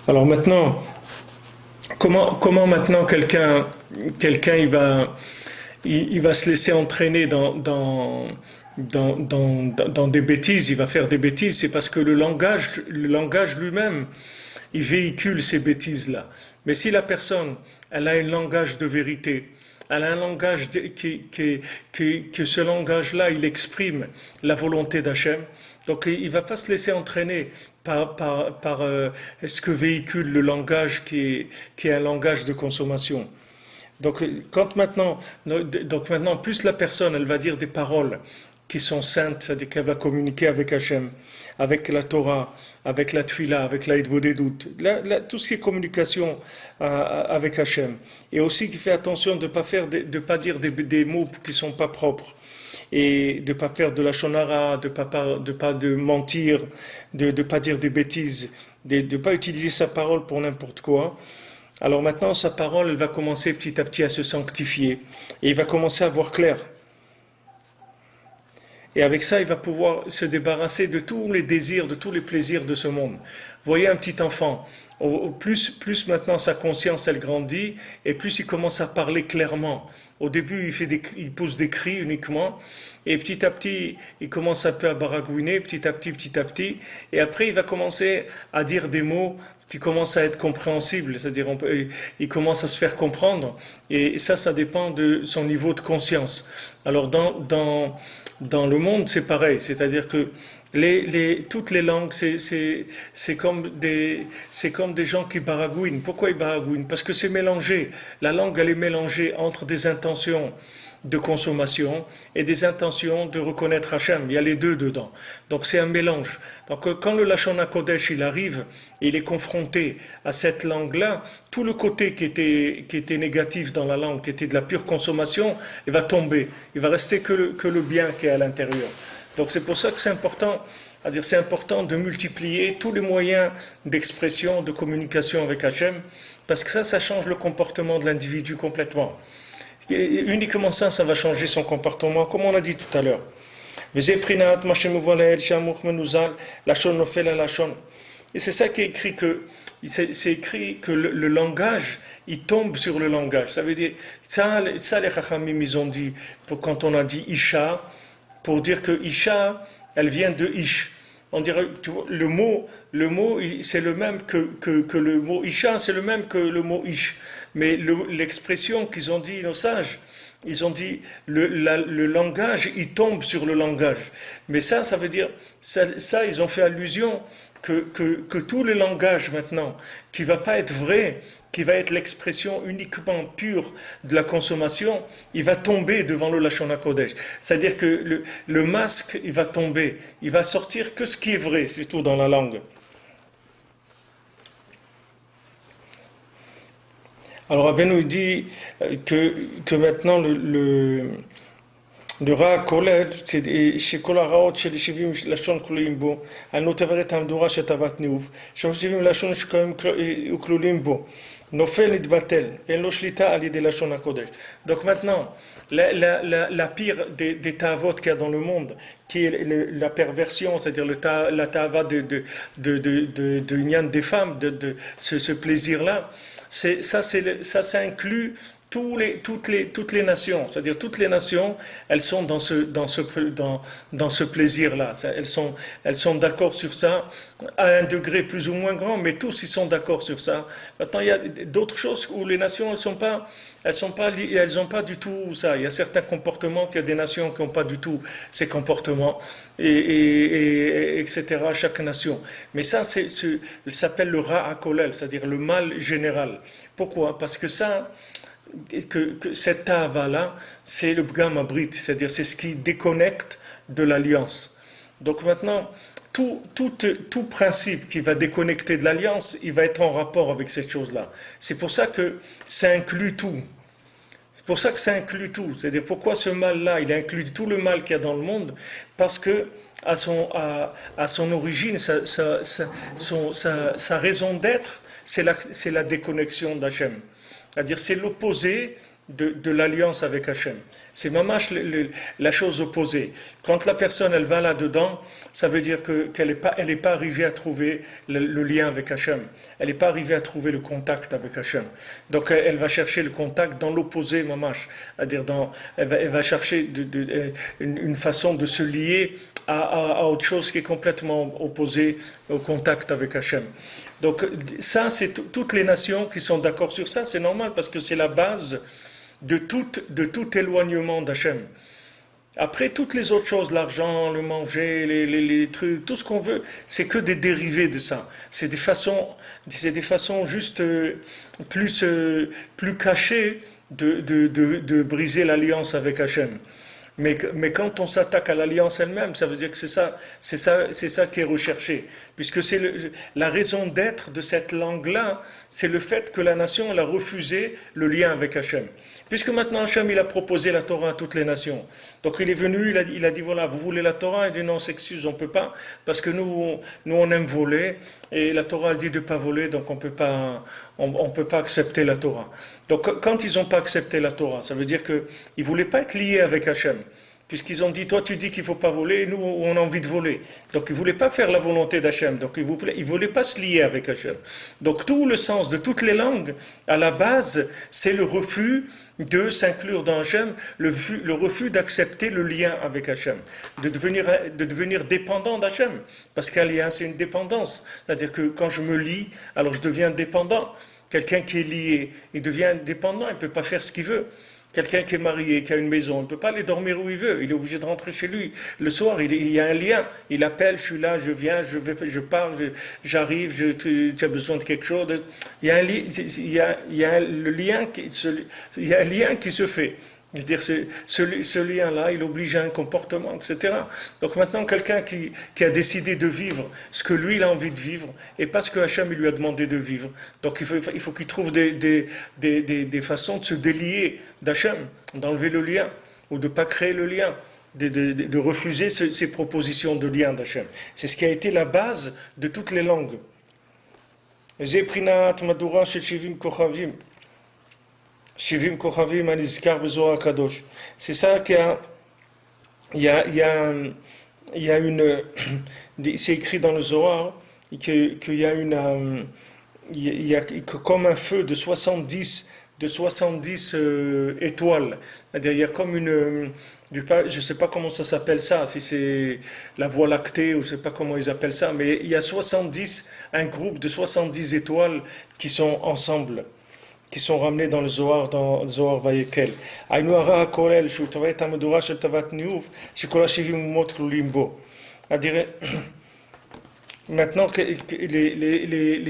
Alors maintenant, comment maintenant quelqu'un il va se laisser entraîner dans des bêtises, il va faire des bêtises, c'est parce que le langage lui-même, il véhicule ces bêtises-là. Mais si la personne, elle a un langage de vérité, elle a un langage que ce langage-là, il exprime la volonté d'Hachem, donc il ne va pas se laisser entraîner par ce que véhicule le langage qui est un langage de consommation. Donc maintenant, plus la personne, elle va dire des paroles qui sont saintes, c'est-à-dire qu'elle va communiquer avec Hachem, avec la Torah, avec la Tfila, avec la Hitbodedut, tout ce qui est communication avec Hachem. Et aussi qui fait attention de ne pas dire des mots qui ne sont pas propres. Et de ne pas faire de la shonara, de pas mentir, de ne pas dire des bêtises, de ne pas utiliser sa parole pour n'importe quoi. Alors maintenant, sa parole, elle va commencer petit à petit à se sanctifier. Et il va commencer à voir clair. Et avec ça, il va pouvoir se débarrasser de tous les désirs, de tous les plaisirs de ce monde. Voyez un petit enfant, plus maintenant sa conscience elle grandit, et plus il commence à parler clairement. Au début, il pousse des cris uniquement, et petit à petit, il commence un peu à baragouiner, petit à petit, et après il va commencer à dire des mots qui commencent à être compréhensibles, c'est-à-dire il commence à se faire comprendre, et ça dépend de son niveau de conscience. Alors dans le monde, c'est pareil, c'est-à-dire que toutes les langues, c'est comme des gens qui baragouinent. Pourquoi ils baragouinent? Parce que c'est mélangé. La langue, elle est mélangée entre des intentions de consommation et des intentions de reconnaître Hachem. Il y a les deux dedans. Donc c'est un mélange. Donc quand le Lashon HaKodesh il arrive, il est confronté à cette langue-là, tout le côté qui était négatif dans la langue, qui était de la pure consommation, il va tomber. Il va rester que le bien qui est à l'intérieur. Donc c'est pour ça que c'est important de multiplier tous les moyens d'expression, de communication avec Hachem, parce que ça change le comportement de l'individu complètement. Et uniquement ça va changer son comportement, comme on l'a dit tout à l'heure. Et c'est ça qui est écrit que c'est écrit que le langage, il tombe sur le langage. Ça veut dire ça les Chachamim ils ont dit quand on a dit Isha, pour dire que Isha, elle vient de Ish. On dirait, tu vois, le mot, c'est le même que le mot Isha, c'est le même que le mot Ish. Mais l'expression qu'ils ont dit, nos sages, ils ont dit le langage, il tombe sur le langage. Mais ça veut dire, ça ils ont fait allusion que tout le langage maintenant, qui va pas être vrai, qui va être l'expression uniquement pure de la consommation, il va tomber devant le Lashon HaKodesh. C'est-à-dire que le masque, il va tomber, il va sortir que ce qui est vrai, surtout dans la langue. Alors Rabbeinu dit que maintenant le רע הכולל, שכל הרעות של 70 לשון כלולים בו, ענות עברת המדורה שטבת ניאוף, 70 לשון וכלולים בו, נופל נתבטל, ואין לו שליטה על ידי לשון הקודש. Donc maintenant, la pire des ta'avot qu'il y a dans le monde, qui est la perversion, c'est-à-dire la ta'ava de l'union des femmes, de ce plaisir-là, ça inclut toutes les nations, c'est-à-dire toutes les nations, elles sont dans ce plaisir-là. Elles sont d'accord sur ça, à un degré plus ou moins grand, mais tous ils sont d'accord sur ça. Maintenant, il y a d'autres choses où les nations, elles n'ont pas du tout ça. Il y a certains comportements qu'il y a des nations qui n'ont pas du tout ces comportements, etc. Chaque nation. Mais ça s'appelle le ra hakolel, c'est-à-dire le mal général. Pourquoi? Parce que que cette ta'ava-là, c'est le bgam abrit, c'est-à-dire c'est ce qui déconnecte de l'alliance. Donc maintenant, tout principe qui va déconnecter de l'alliance, il va être en rapport avec cette chose-là. C'est pour ça que ça inclut tout. C'est pour ça que ça inclut tout. C'est-à-dire pourquoi ce mal-là, il inclut tout le mal qu'il y a dans le monde, parce que à son origine, sa raison d'être, c'est la déconnexion d'Hachem. C'est-à-dire c'est l'opposé de l'alliance avec Hachem. C'est mamash la chose opposée. Quand la personne elle va là-dedans, ça veut dire qu'elle n'est pas arrivée à trouver le lien avec Hachem. Elle n'est pas arrivée à trouver le contact avec Hachem. Donc elle va chercher le contact dans l'opposé mamash. C'est-à-dire elle va chercher une façon de se lier à autre chose qui est complètement opposée au contact avec Hachem. Donc ça, c'est toutes les nations qui sont d'accord sur ça, c'est normal parce que c'est la base de tout éloignement d'Hachem. Après, toutes les autres choses, l'argent, le manger, les trucs, tout ce qu'on veut, c'est que des dérivés de ça. C'est des façons juste plus cachées de briser l'alliance avec Hachem. Mais quand on s'attaque à l'alliance elle-même, ça veut dire que c'est ça qui est recherché. Puisque c'est la raison d'être de cette langue-là, c'est le fait que la nation elle a refusé le lien avec Hachem. Puisque maintenant Hachem il a proposé la Torah à toutes les nations. Donc il est venu, il a dit voilà, vous voulez la Torah? Il dit non, s'excuse, on ne peut pas, parce que nous on aime voler, et la Torah elle dit de ne pas voler, donc on peut pas accepter la Torah. Donc quand ils n'ont pas accepté la Torah, ça veut dire qu'ils ne voulaient pas être liés avec Hachem. Puisqu'ils ont dit, toi tu dis qu'il ne faut pas voler, nous on a envie de voler. Donc ils ne voulaient pas faire la volonté d'Hachem, donc ils ne voulaient pas se lier avec Hachem. Donc tout le sens de toutes les langues, à la base, c'est le refus de s'inclure dans Hachem, le refus d'accepter le lien avec Hachem, de devenir dépendant d'Hachem. Parce qu'un lien c'est une dépendance, c'est-à-dire que quand je me lie, alors je deviens dépendant. Quelqu'un qui est lié, il devient dépendant, il ne peut pas faire ce qu'il veut. Quelqu'un qui est marié, qui a une maison, il ne peut pas aller dormir où il veut, il est obligé de rentrer chez lui. Le soir, il y a un lien, il appelle, je suis là, je viens, je pars, j'arrive, tu as besoin de quelque chose. Il y a un lien qui se fait. C'est-à-dire ce lien-là, il oblige à un comportement, etc. Donc maintenant, quelqu'un qui a décidé de vivre ce que lui, il a envie de vivre, et pas ce que Hachem lui a demandé de vivre. Donc il faut qu'il trouve des façons de se délier d'Hachem, d'enlever le lien, ou de ne pas créer le lien, de refuser ces propositions de lien d'Hachem. C'est ce qui a été la base de toutes les langues. Zeprinat Madura Shechivim Kochavim. Shivim Kochavim Anizkar Bezohar Kadosh. C'est ça il y a une, c'est écrit dans le Zohar qu'il y a il y a comme un feu de 70 étoiles. C'est-à-dire, il y a comme je ne sais pas comment ça s'appelle ça, si c'est la Voie lactée ou je ne sais pas comment ils appellent ça, mais il y a un groupe de 70 étoiles qui sont ensemble, qui sont ramenés dans le Zohar Vayekel. Aïnou Hara HaKolel, Shu Tavet HaMedora Shel Tavat Niouf, Shekol HaShivim Umot Klulim Bo. C'est-à-dire, maintenant,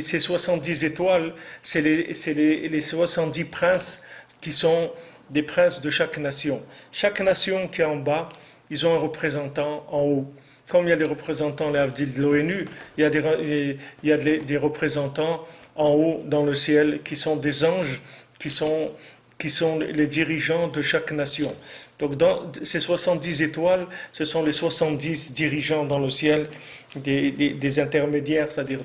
ces 70 étoiles, c'est les 70 princes qui sont des princes de chaque nation. Chaque nation qui est en bas, ils ont un représentant en haut. Comme il y a des représentants de l'ONU, il y a des représentants en haut dans le ciel qui sont des anges, qui sont les dirigeants de chaque nation. Donc dans ces 70 étoiles, ce sont les 70 dirigeants dans le ciel, des intermédiaires, c'est-à-dire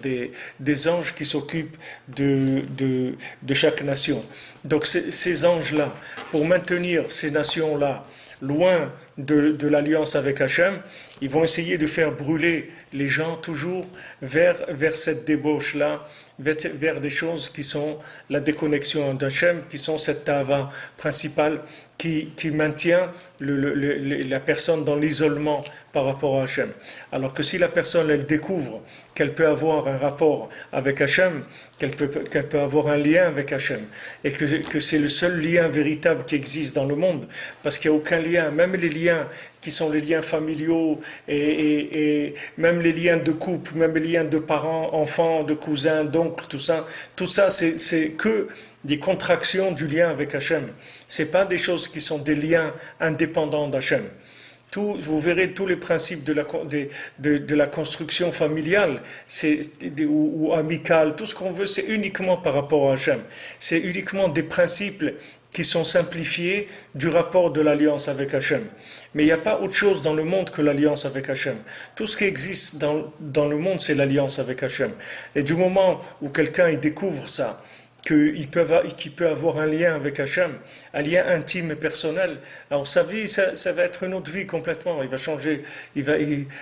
des anges qui s'occupent de chaque nation. Donc ces anges-là, pour maintenir ces nations-là loin de l'alliance avec Hachem, ils vont essayer de faire brûler les gens toujours vers cette débauche-là, vers des choses qui sont la déconnexion d'Hachem, qui sont cette tava principale qui maintient la personne dans l'isolement par rapport à Hachem. Alors que si la personne, elle découvre qu'elle peut avoir un rapport avec Hachem, qu'elle peut avoir un lien avec Hachem, et que c'est le seul lien véritable qui existe dans le monde, parce qu'il n'y a aucun lien, même les liens qui sont les liens familiaux, et même les liens de couple, même les liens de parents, enfants, de cousins, d'oncles, tout ça c'est que des contractions du lien avec Hachem. C'est pas des choses qui sont des liens indépendants d'Hachem. Vous verrez tous les principes de la construction familiale ou amicale, tout ce qu'on veut, c'est uniquement par rapport à Hachem. C'est uniquement des principes qui sont simplifiés du rapport de l'alliance avec Hachem. Mais il n'y a pas autre chose dans le monde que l'alliance avec Hachem. Tout ce qui existe dans le monde, c'est l'alliance avec Hachem. Et du moment où quelqu'un il découvre ça, qu'il peut avoir un lien avec Hachem, un lien intime et personnel, alors sa vie, ça va être une autre vie complètement. Il va changer,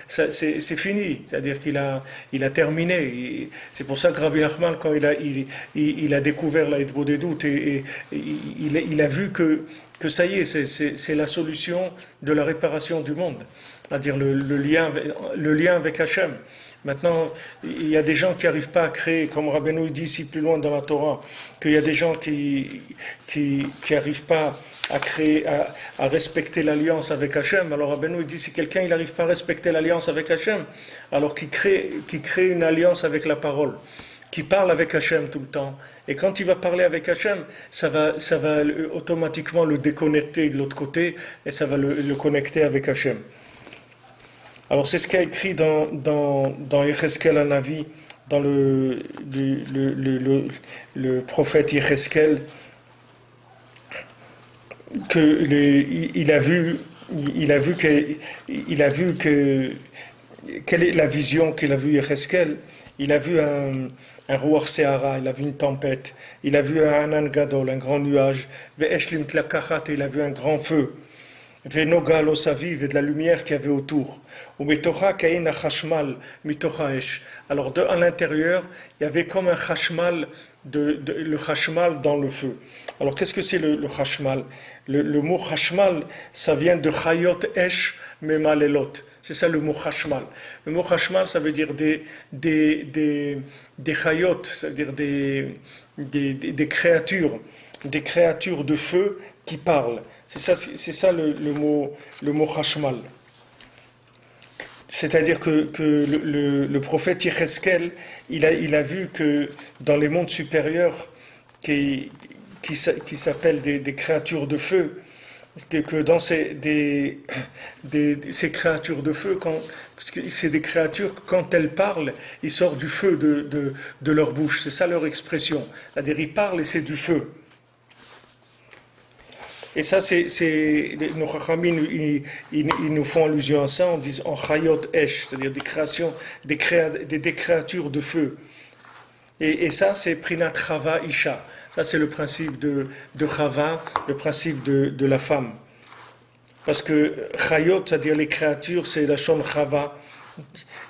c'est fini, c'est-à-dire qu'il a terminé. C'est pour ça que Rabbi Nachman, quand il a découvert la Hitbodedut des doutes, et il a vu que ça y est, c'est la solution de la réparation du monde, c'est-à-dire le lien avec Hachem. Maintenant, il y a des gens qui n'arrivent pas à créer, comme Rabbeinu dit ici plus loin dans la Torah, qu'il y a des gens qui n'arrivent pas à créer, à respecter l'alliance avec Hachem. Alors Rabbeinu dit, si quelqu'un il n'arrive pas à respecter l'alliance avec Hachem, alors qu'il crée une alliance avec la parole, qui parle avec Hachem tout le temps. Et quand il va parler avec Hachem, ça va automatiquement le déconnecter de l'autre côté, et ça va le connecter avec Hachem. Alors c'est ce qu'a écrit dans Yecheskel Hanavi, dans le prophète Yecheskel, il a vu quelle est la vision qu'il a vue Yecheskel. Il a vu un Ruach Se'ara, il a vu une tempête, il a vu un Anan Gadol, un grand nuage, Ve'eshlim Tlakachat, il a vu un grand feu, Ve'noga lo saviv, et de la lumière qu'il y avait autour. Alors à l'intérieur, il y avait comme un chashmal, le chashmal dans le feu. Alors qu'est-ce que c'est le chashmal? Le mot chashmal, ça vient de chayot esh memalelot. C'est ça le mot chashmal. Le mot chashmal, ça veut dire des chayot, c'est-à-dire des créatures de feu qui parlent. C'est ça le mot chashmal. C'est-à-dire que le prophète Yecheskel, il a vu que dans les mondes supérieurs, qui s'appellent des créatures de feu, que dans ces créatures de feu, c'est des créatures, quand elles parlent, ils sortent du feu de leur bouche. C'est ça leur expression. C'est-à-dire, ils parlent et c'est du feu. Et ça, nos Chachamim, ils nous font allusion à ça en Chayot Esh, c'est-à-dire des créatures de feu. Et ça, c'est Prinat Chava Isha. Ça, c'est le principe de Chava, le principe de la femme. Parce que Chayot, c'est-à-dire les créatures, c'est la Shon Chava,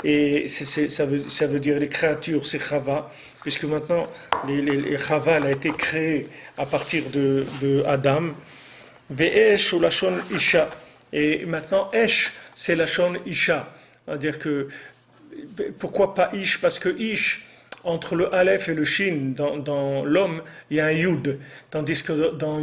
Et ça veut dire les créatures, c'est Chava, puisque maintenant les Chava elle a été créée à partir de Adam. Ve'esh ou Lachon Isha. Et maintenant, Esh, c'est Lachon Isha. C'est-à-dire que, pourquoi pas Ish? Parce que Ish, entre le Aleph et le Shin, dans l'homme, il y a un Yud. Tandis que dans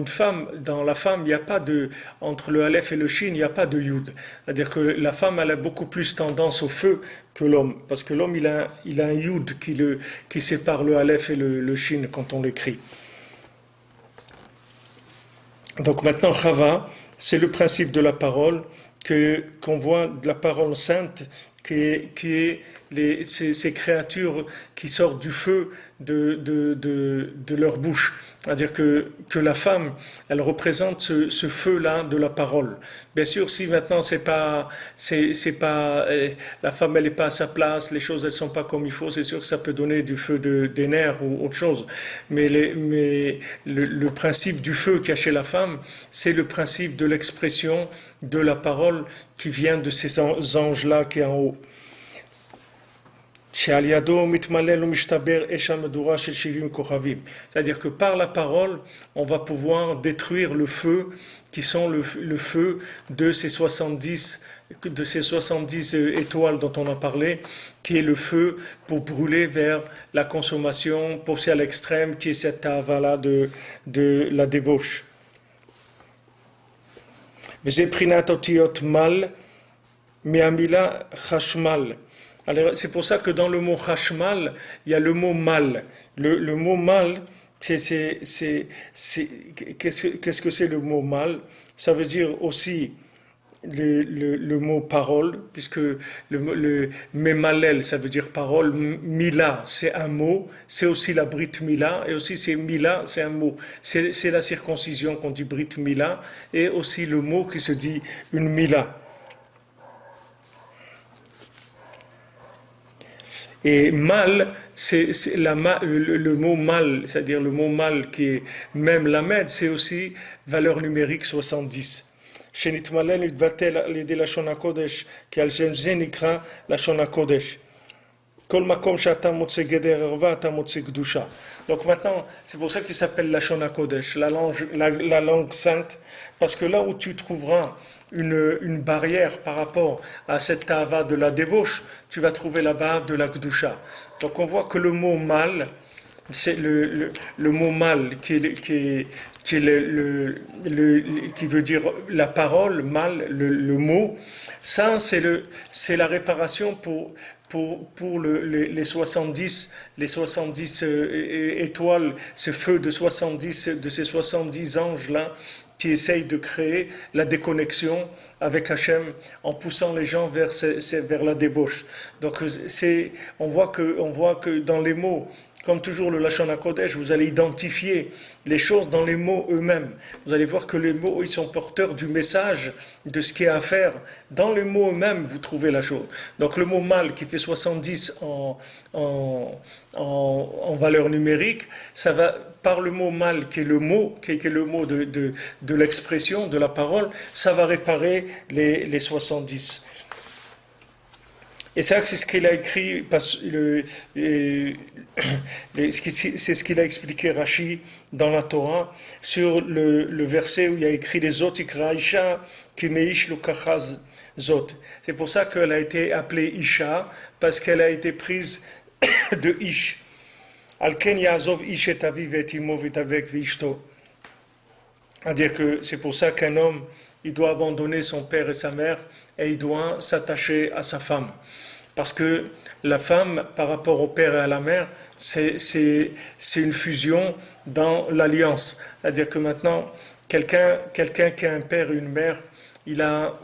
la femme, il n'y a pas de, entre le Aleph et le Shin, il n'y a pas de Yud. C'est-à-dire que la femme, elle a beaucoup plus tendance au feu que l'homme. Parce que l'homme, il a un Yud qui sépare le Aleph et le Shin quand on l'écrit. Donc maintenant, Chava, c'est le principe de la parole qu'on voit de la parole sainte, qui est ces créatures qui sortent du feu de leur bouche. C'est-à-dire que la femme, elle représente ce feu-là de la parole. Bien sûr, si maintenant c'est pas, la femme elle n'est pas à sa place, les choses elles sont pas comme il faut, c'est sûr que ça peut donner du feu des nerfs ou autre chose. Mais le principe du feu qu'il y a chez la femme, c'est le principe de l'expression de la parole qui vient de ces anges-là qui est en haut. C'est-à-dire que par la parole, on va pouvoir détruire le feu, qui sont le feu de ces 70 étoiles dont on a parlé, qui est le feu pour brûler vers la consommation, pousser à l'extrême, qui est cette tava-là de la débauche. mal, me'amila chashmal. Alors, c'est pour ça que dans le mot chashmal, il y a le mot mal. Le mot mal, qu'est-ce que c'est le mot mal? Ça veut dire aussi le mot parole, puisque le memalel, ça veut dire parole. Mila, c'est un mot. C'est aussi la brit mila. Et aussi, c'est mila, c'est un mot. C'est la circoncision qu'on dit brit mila. Et aussi le mot qui se dit une mila. Et mal, c'est le mot mal, c'est-à-dire le mot mal qui est même lamed, c'est aussi valeur numérique 70. שנתמלל להתבטל על ידי לשון הקודש, כי על שם זה נקרא לשון הקודש. כל מקום שאתה מוצא גדר ערווה, אתה מוצא קדושה. Donc maintenant, c'est pour ça qu'il s'appelle Lashon HaKodesh, la langue sainte, parce que là où tu trouveras une barrière par rapport à cette tava de la débauche, tu vas trouver la barre de la Kedusha. Donc on voit que le mot mal, c'est le mot mal qui veut dire la parole, mal, le mot, ça c'est la réparation pour les 70 étoiles, ce feu de ces 70 anges-là, qui essayent de créer la déconnexion avec Hachem en poussant les gens vers la débauche. Donc on voit que dans les mots, comme toujours le Lashon HaKodesh, vous allez identifier les choses dans les mots eux-mêmes. Vous allez voir que les mots, ils sont porteurs du message de ce qu'il y a à faire. Dans les mots eux-mêmes, vous trouvez la chose. Donc le mot mal qui fait 70 en valeur numérique, ça va par le mot mal qui est le mot, qui est le mot de l'expression, de la parole, ça va réparer les 70. Et ça, c'est ce qu'il a écrit, c'est ce qu'il a expliqué Rashi dans la Torah, sur le verset où il y a écrit les Zot Ikra Isha, qui meish lokachaz Zot. C'est pour ça qu'elle a été appelée Isha, parce qu'elle a été prise de Ish. Alken Yazov Ish et aviv et imo v'tavek v'ishto. C'est-à-dire que c'est pour ça qu'un homme, il doit abandonner son père et sa mère et il doit s'attacher à sa femme. Parce que la femme, par rapport au père et à la mère, c'est une fusion dans l'alliance. C'est-à-dire que maintenant, quelqu'un qui a un père et une mère, il a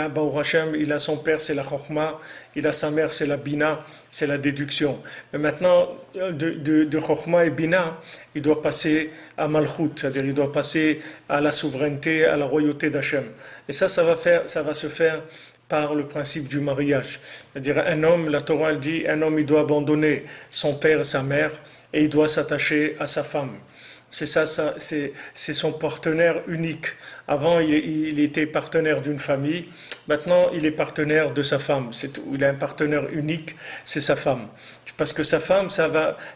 Baruch Hashem, il a son père, c'est la Chokhmah, il a sa mère, c'est la Bina, c'est la déduction. Mais maintenant, de Chokhmah et Bina, il doit passer à Malchut, c'est-à-dire il doit passer à la souveraineté, à la royauté d'Hachem. Et ça va se faire par le principe du mariage. C'est-à-dire un homme, la Torah elle dit, un homme il doit abandonner son père et sa mère et il doit s'attacher à sa femme. c'est ça, c'est son partenaire unique. Avant, il était partenaire d'une famille. Maintenant, il est partenaire de sa femme. C'est tout. Il a un partenaire unique, c'est sa femme. Parce que sa femme,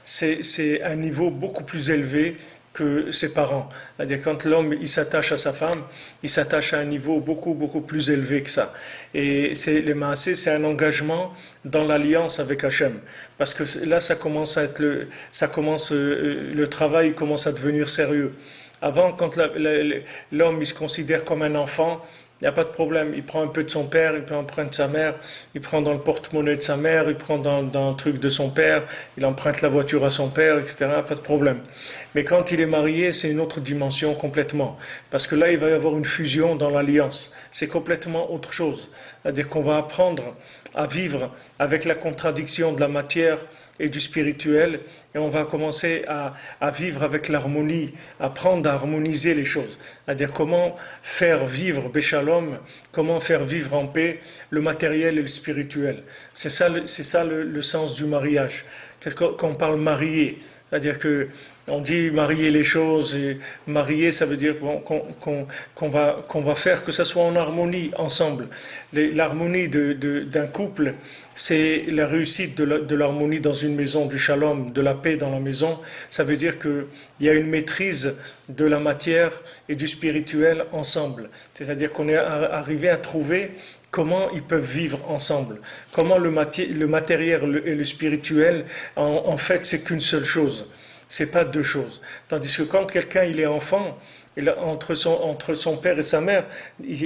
c'est un niveau beaucoup plus élevé que ses parents. C'est-à-dire quand l'homme il s'attache à sa femme, il s'attache à un niveau beaucoup beaucoup plus élevé que ça. Et les maasés, c'est un engagement dans l'alliance avec Hachem. Parce que là, ça commence à être le travail commence à devenir sérieux. Avant, quand l'homme il se considère comme un enfant, il n'y a pas de problème. Il prend un peu de son père, il peut emprunter sa mère, il prend dans le porte-monnaie de sa mère, il prend dans un truc de son père, il emprunte la voiture à son père, etc. Pas de problème. Mais quand il est marié, c'est une autre dimension complètement. Parce que là, il va y avoir une fusion dans l'alliance. C'est complètement autre chose. C'est-à-dire qu'on va apprendre à vivre avec la contradiction de la matière et du spirituel, et on va commencer à vivre avec l'harmonie, apprendre à harmoniser les choses, c'est-à-dire comment faire vivre Béchalom, comment faire vivre en paix le matériel et le spirituel. C'est ça le sens du mariage. Quand on parle marié, c'est-à-dire que on dit marier les choses, et marier ça veut dire qu'on va faire que ça soit en harmonie ensemble. L'harmonie d'un couple, c'est la réussite de l'harmonie dans une maison, du shalom, de la paix dans la maison. Ça veut dire qu'il y a une maîtrise de la matière et du spirituel ensemble. C'est-à-dire qu'on est arrivé à trouver comment ils peuvent vivre ensemble, comment le matériel et le spirituel, en fait, c'est qu'une seule chose. C'est pas deux choses. Tandis que quand quelqu'un il est enfant, entre son père et sa mère,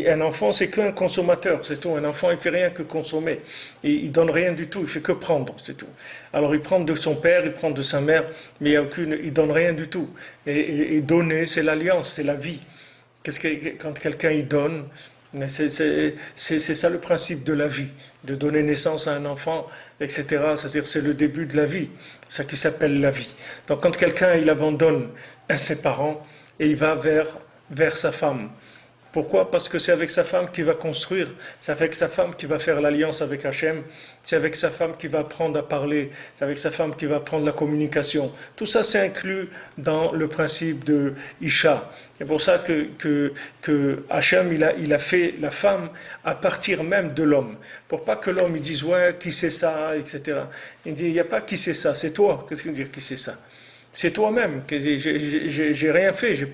un enfant c'est qu'un consommateur, c'est tout. Un enfant il fait rien que consommer. Il donne rien du tout, il fait que prendre, c'est tout. Alors il prend de son père, il prend de sa mère, mais il donne rien du tout. Et donner, c'est l'alliance, c'est la vie. Quand quelqu'un il donne, c'est ça le principe de la vie, de donner naissance à un enfant, etc. C'est-à-dire c'est le début de la vie, ça qui s'appelle la vie. Donc quand quelqu'un il abandonne ses parents et il va vers sa femme. Pourquoi? Parce que c'est avec sa femme qu'il va construire, c'est avec sa femme qu'il va faire l'alliance avec Hachem, c'est avec sa femme qu'il va apprendre à parler, c'est avec sa femme qu'il va apprendre la communication. Tout ça c'est inclus dans le principe de Isha. C'est pour ça que Hachem il a fait la femme à partir même de l'homme. Pour pas que l'homme il dise ouais qui c'est ça, etc. Il dit il n'y a pas qui c'est ça, c'est toi. Qu'est-ce que veut dire qui c'est ça? C'est toi-même. J'ai rien fait. Je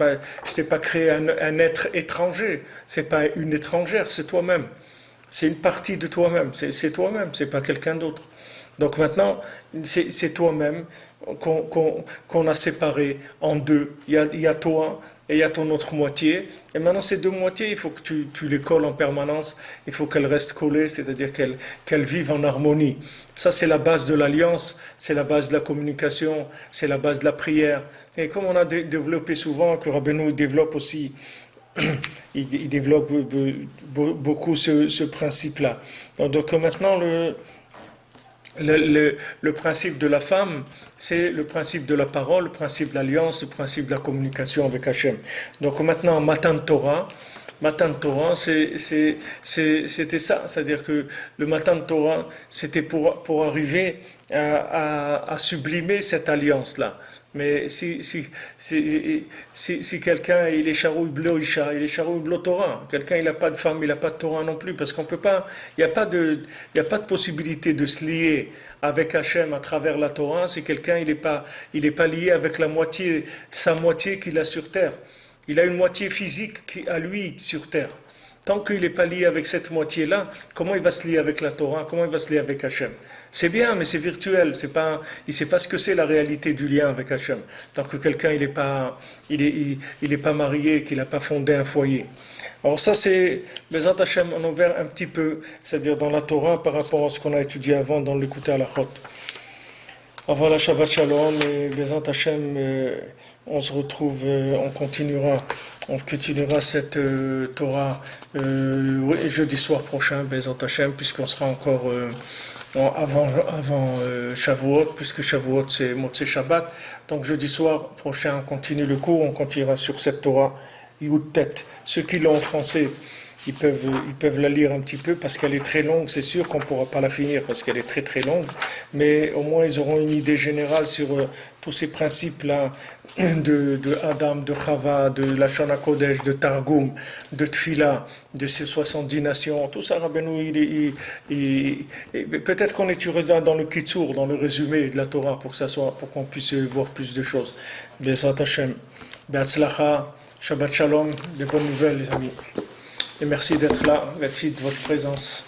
t'ai pas créé un être étranger. C'est pas une étrangère. C'est toi-même. C'est une partie de toi-même. C'est toi-même. C'est pas quelqu'un d'autre. Donc maintenant, c'est toi-même qu'on a séparé en deux. Il y a toi et il y a ton autre moitié. Et maintenant, ces deux moitiés, il faut que tu les colles en permanence. Il faut qu'elles restent collées, c'est-à-dire qu'elles vivent en harmonie. Ça, c'est la base de l'alliance, c'est la base de la communication, c'est la base de la prière. Et comme on a développé souvent, que Rabbeinu développe aussi, il développe beaucoup ce principe-là. Donc maintenant, le principe de la femme, c'est le principe de la parole, le principe de l'alliance, le principe de la communication avec Hachem. Donc maintenant, Matan Torah, c'était ça, c'est-à-dire que le Matan Torah, c'était pour arriver à sublimer cette alliance-là. Mais si quelqu'un il est charoui blo isha, il est charoui blo Torah, quelqu'un il n'a pas de femme, il n'a pas de Torah non plus, parce qu'on peut pas, il n'y a pas de possibilité de se lier avec Hachem à travers la Torah si quelqu'un il est pas lié avec sa moitié qu'il a sur terre. Il a une moitié physique qui à lui sur terre. Tant qu'il n'est pas lié avec cette moitié-là, comment il va se lier avec la Torah? Comment il va se lier avec Hachem? C'est bien, mais c'est virtuel. Il ne sait pas ce que c'est la réalité du lien avec Hachem. Tant que quelqu'un il est pas marié, qu'il n'a pas fondé un foyer. Alors ça c'est, Bezat Hachem, on a ouvert un petit peu, c'est-à-dire dans la Torah par rapport à ce qu'on a étudié avant dans l'écouter à la Chot. Avant la Shabbat Shalom et Bezat Hachem, on se retrouve, on continuera cette Torah jeudi soir prochain, Bezat Hachem, puisqu'on sera encore avant Shavuot, puisque Shavuot c'est Motzei Shabbat. Donc jeudi soir prochain, on continue le cours, on continuera sur cette Torah Yud Tet. Ceux qui l'ont en français, ils peuvent la lire un petit peu parce qu'elle est très longue. C'est sûr qu'on ne pourra pas la finir parce qu'elle est très très longue, mais au moins ils auront une idée générale sur tous ces principes-là de Adam, de Chava, de la Shana Kodesh, de Targum, de Tfila, de ces 70 nations. Tout ça, Rabbeinu, peut-être qu'on étudiera dans le Kitsour, dans le résumé de la Torah pour qu'on puisse voir plus de choses. Bezrat Hashem. Be'atzlacha, Shabbat Shalom, de bonnes nouvelles les amis. Et merci d'être là, merci de votre présence.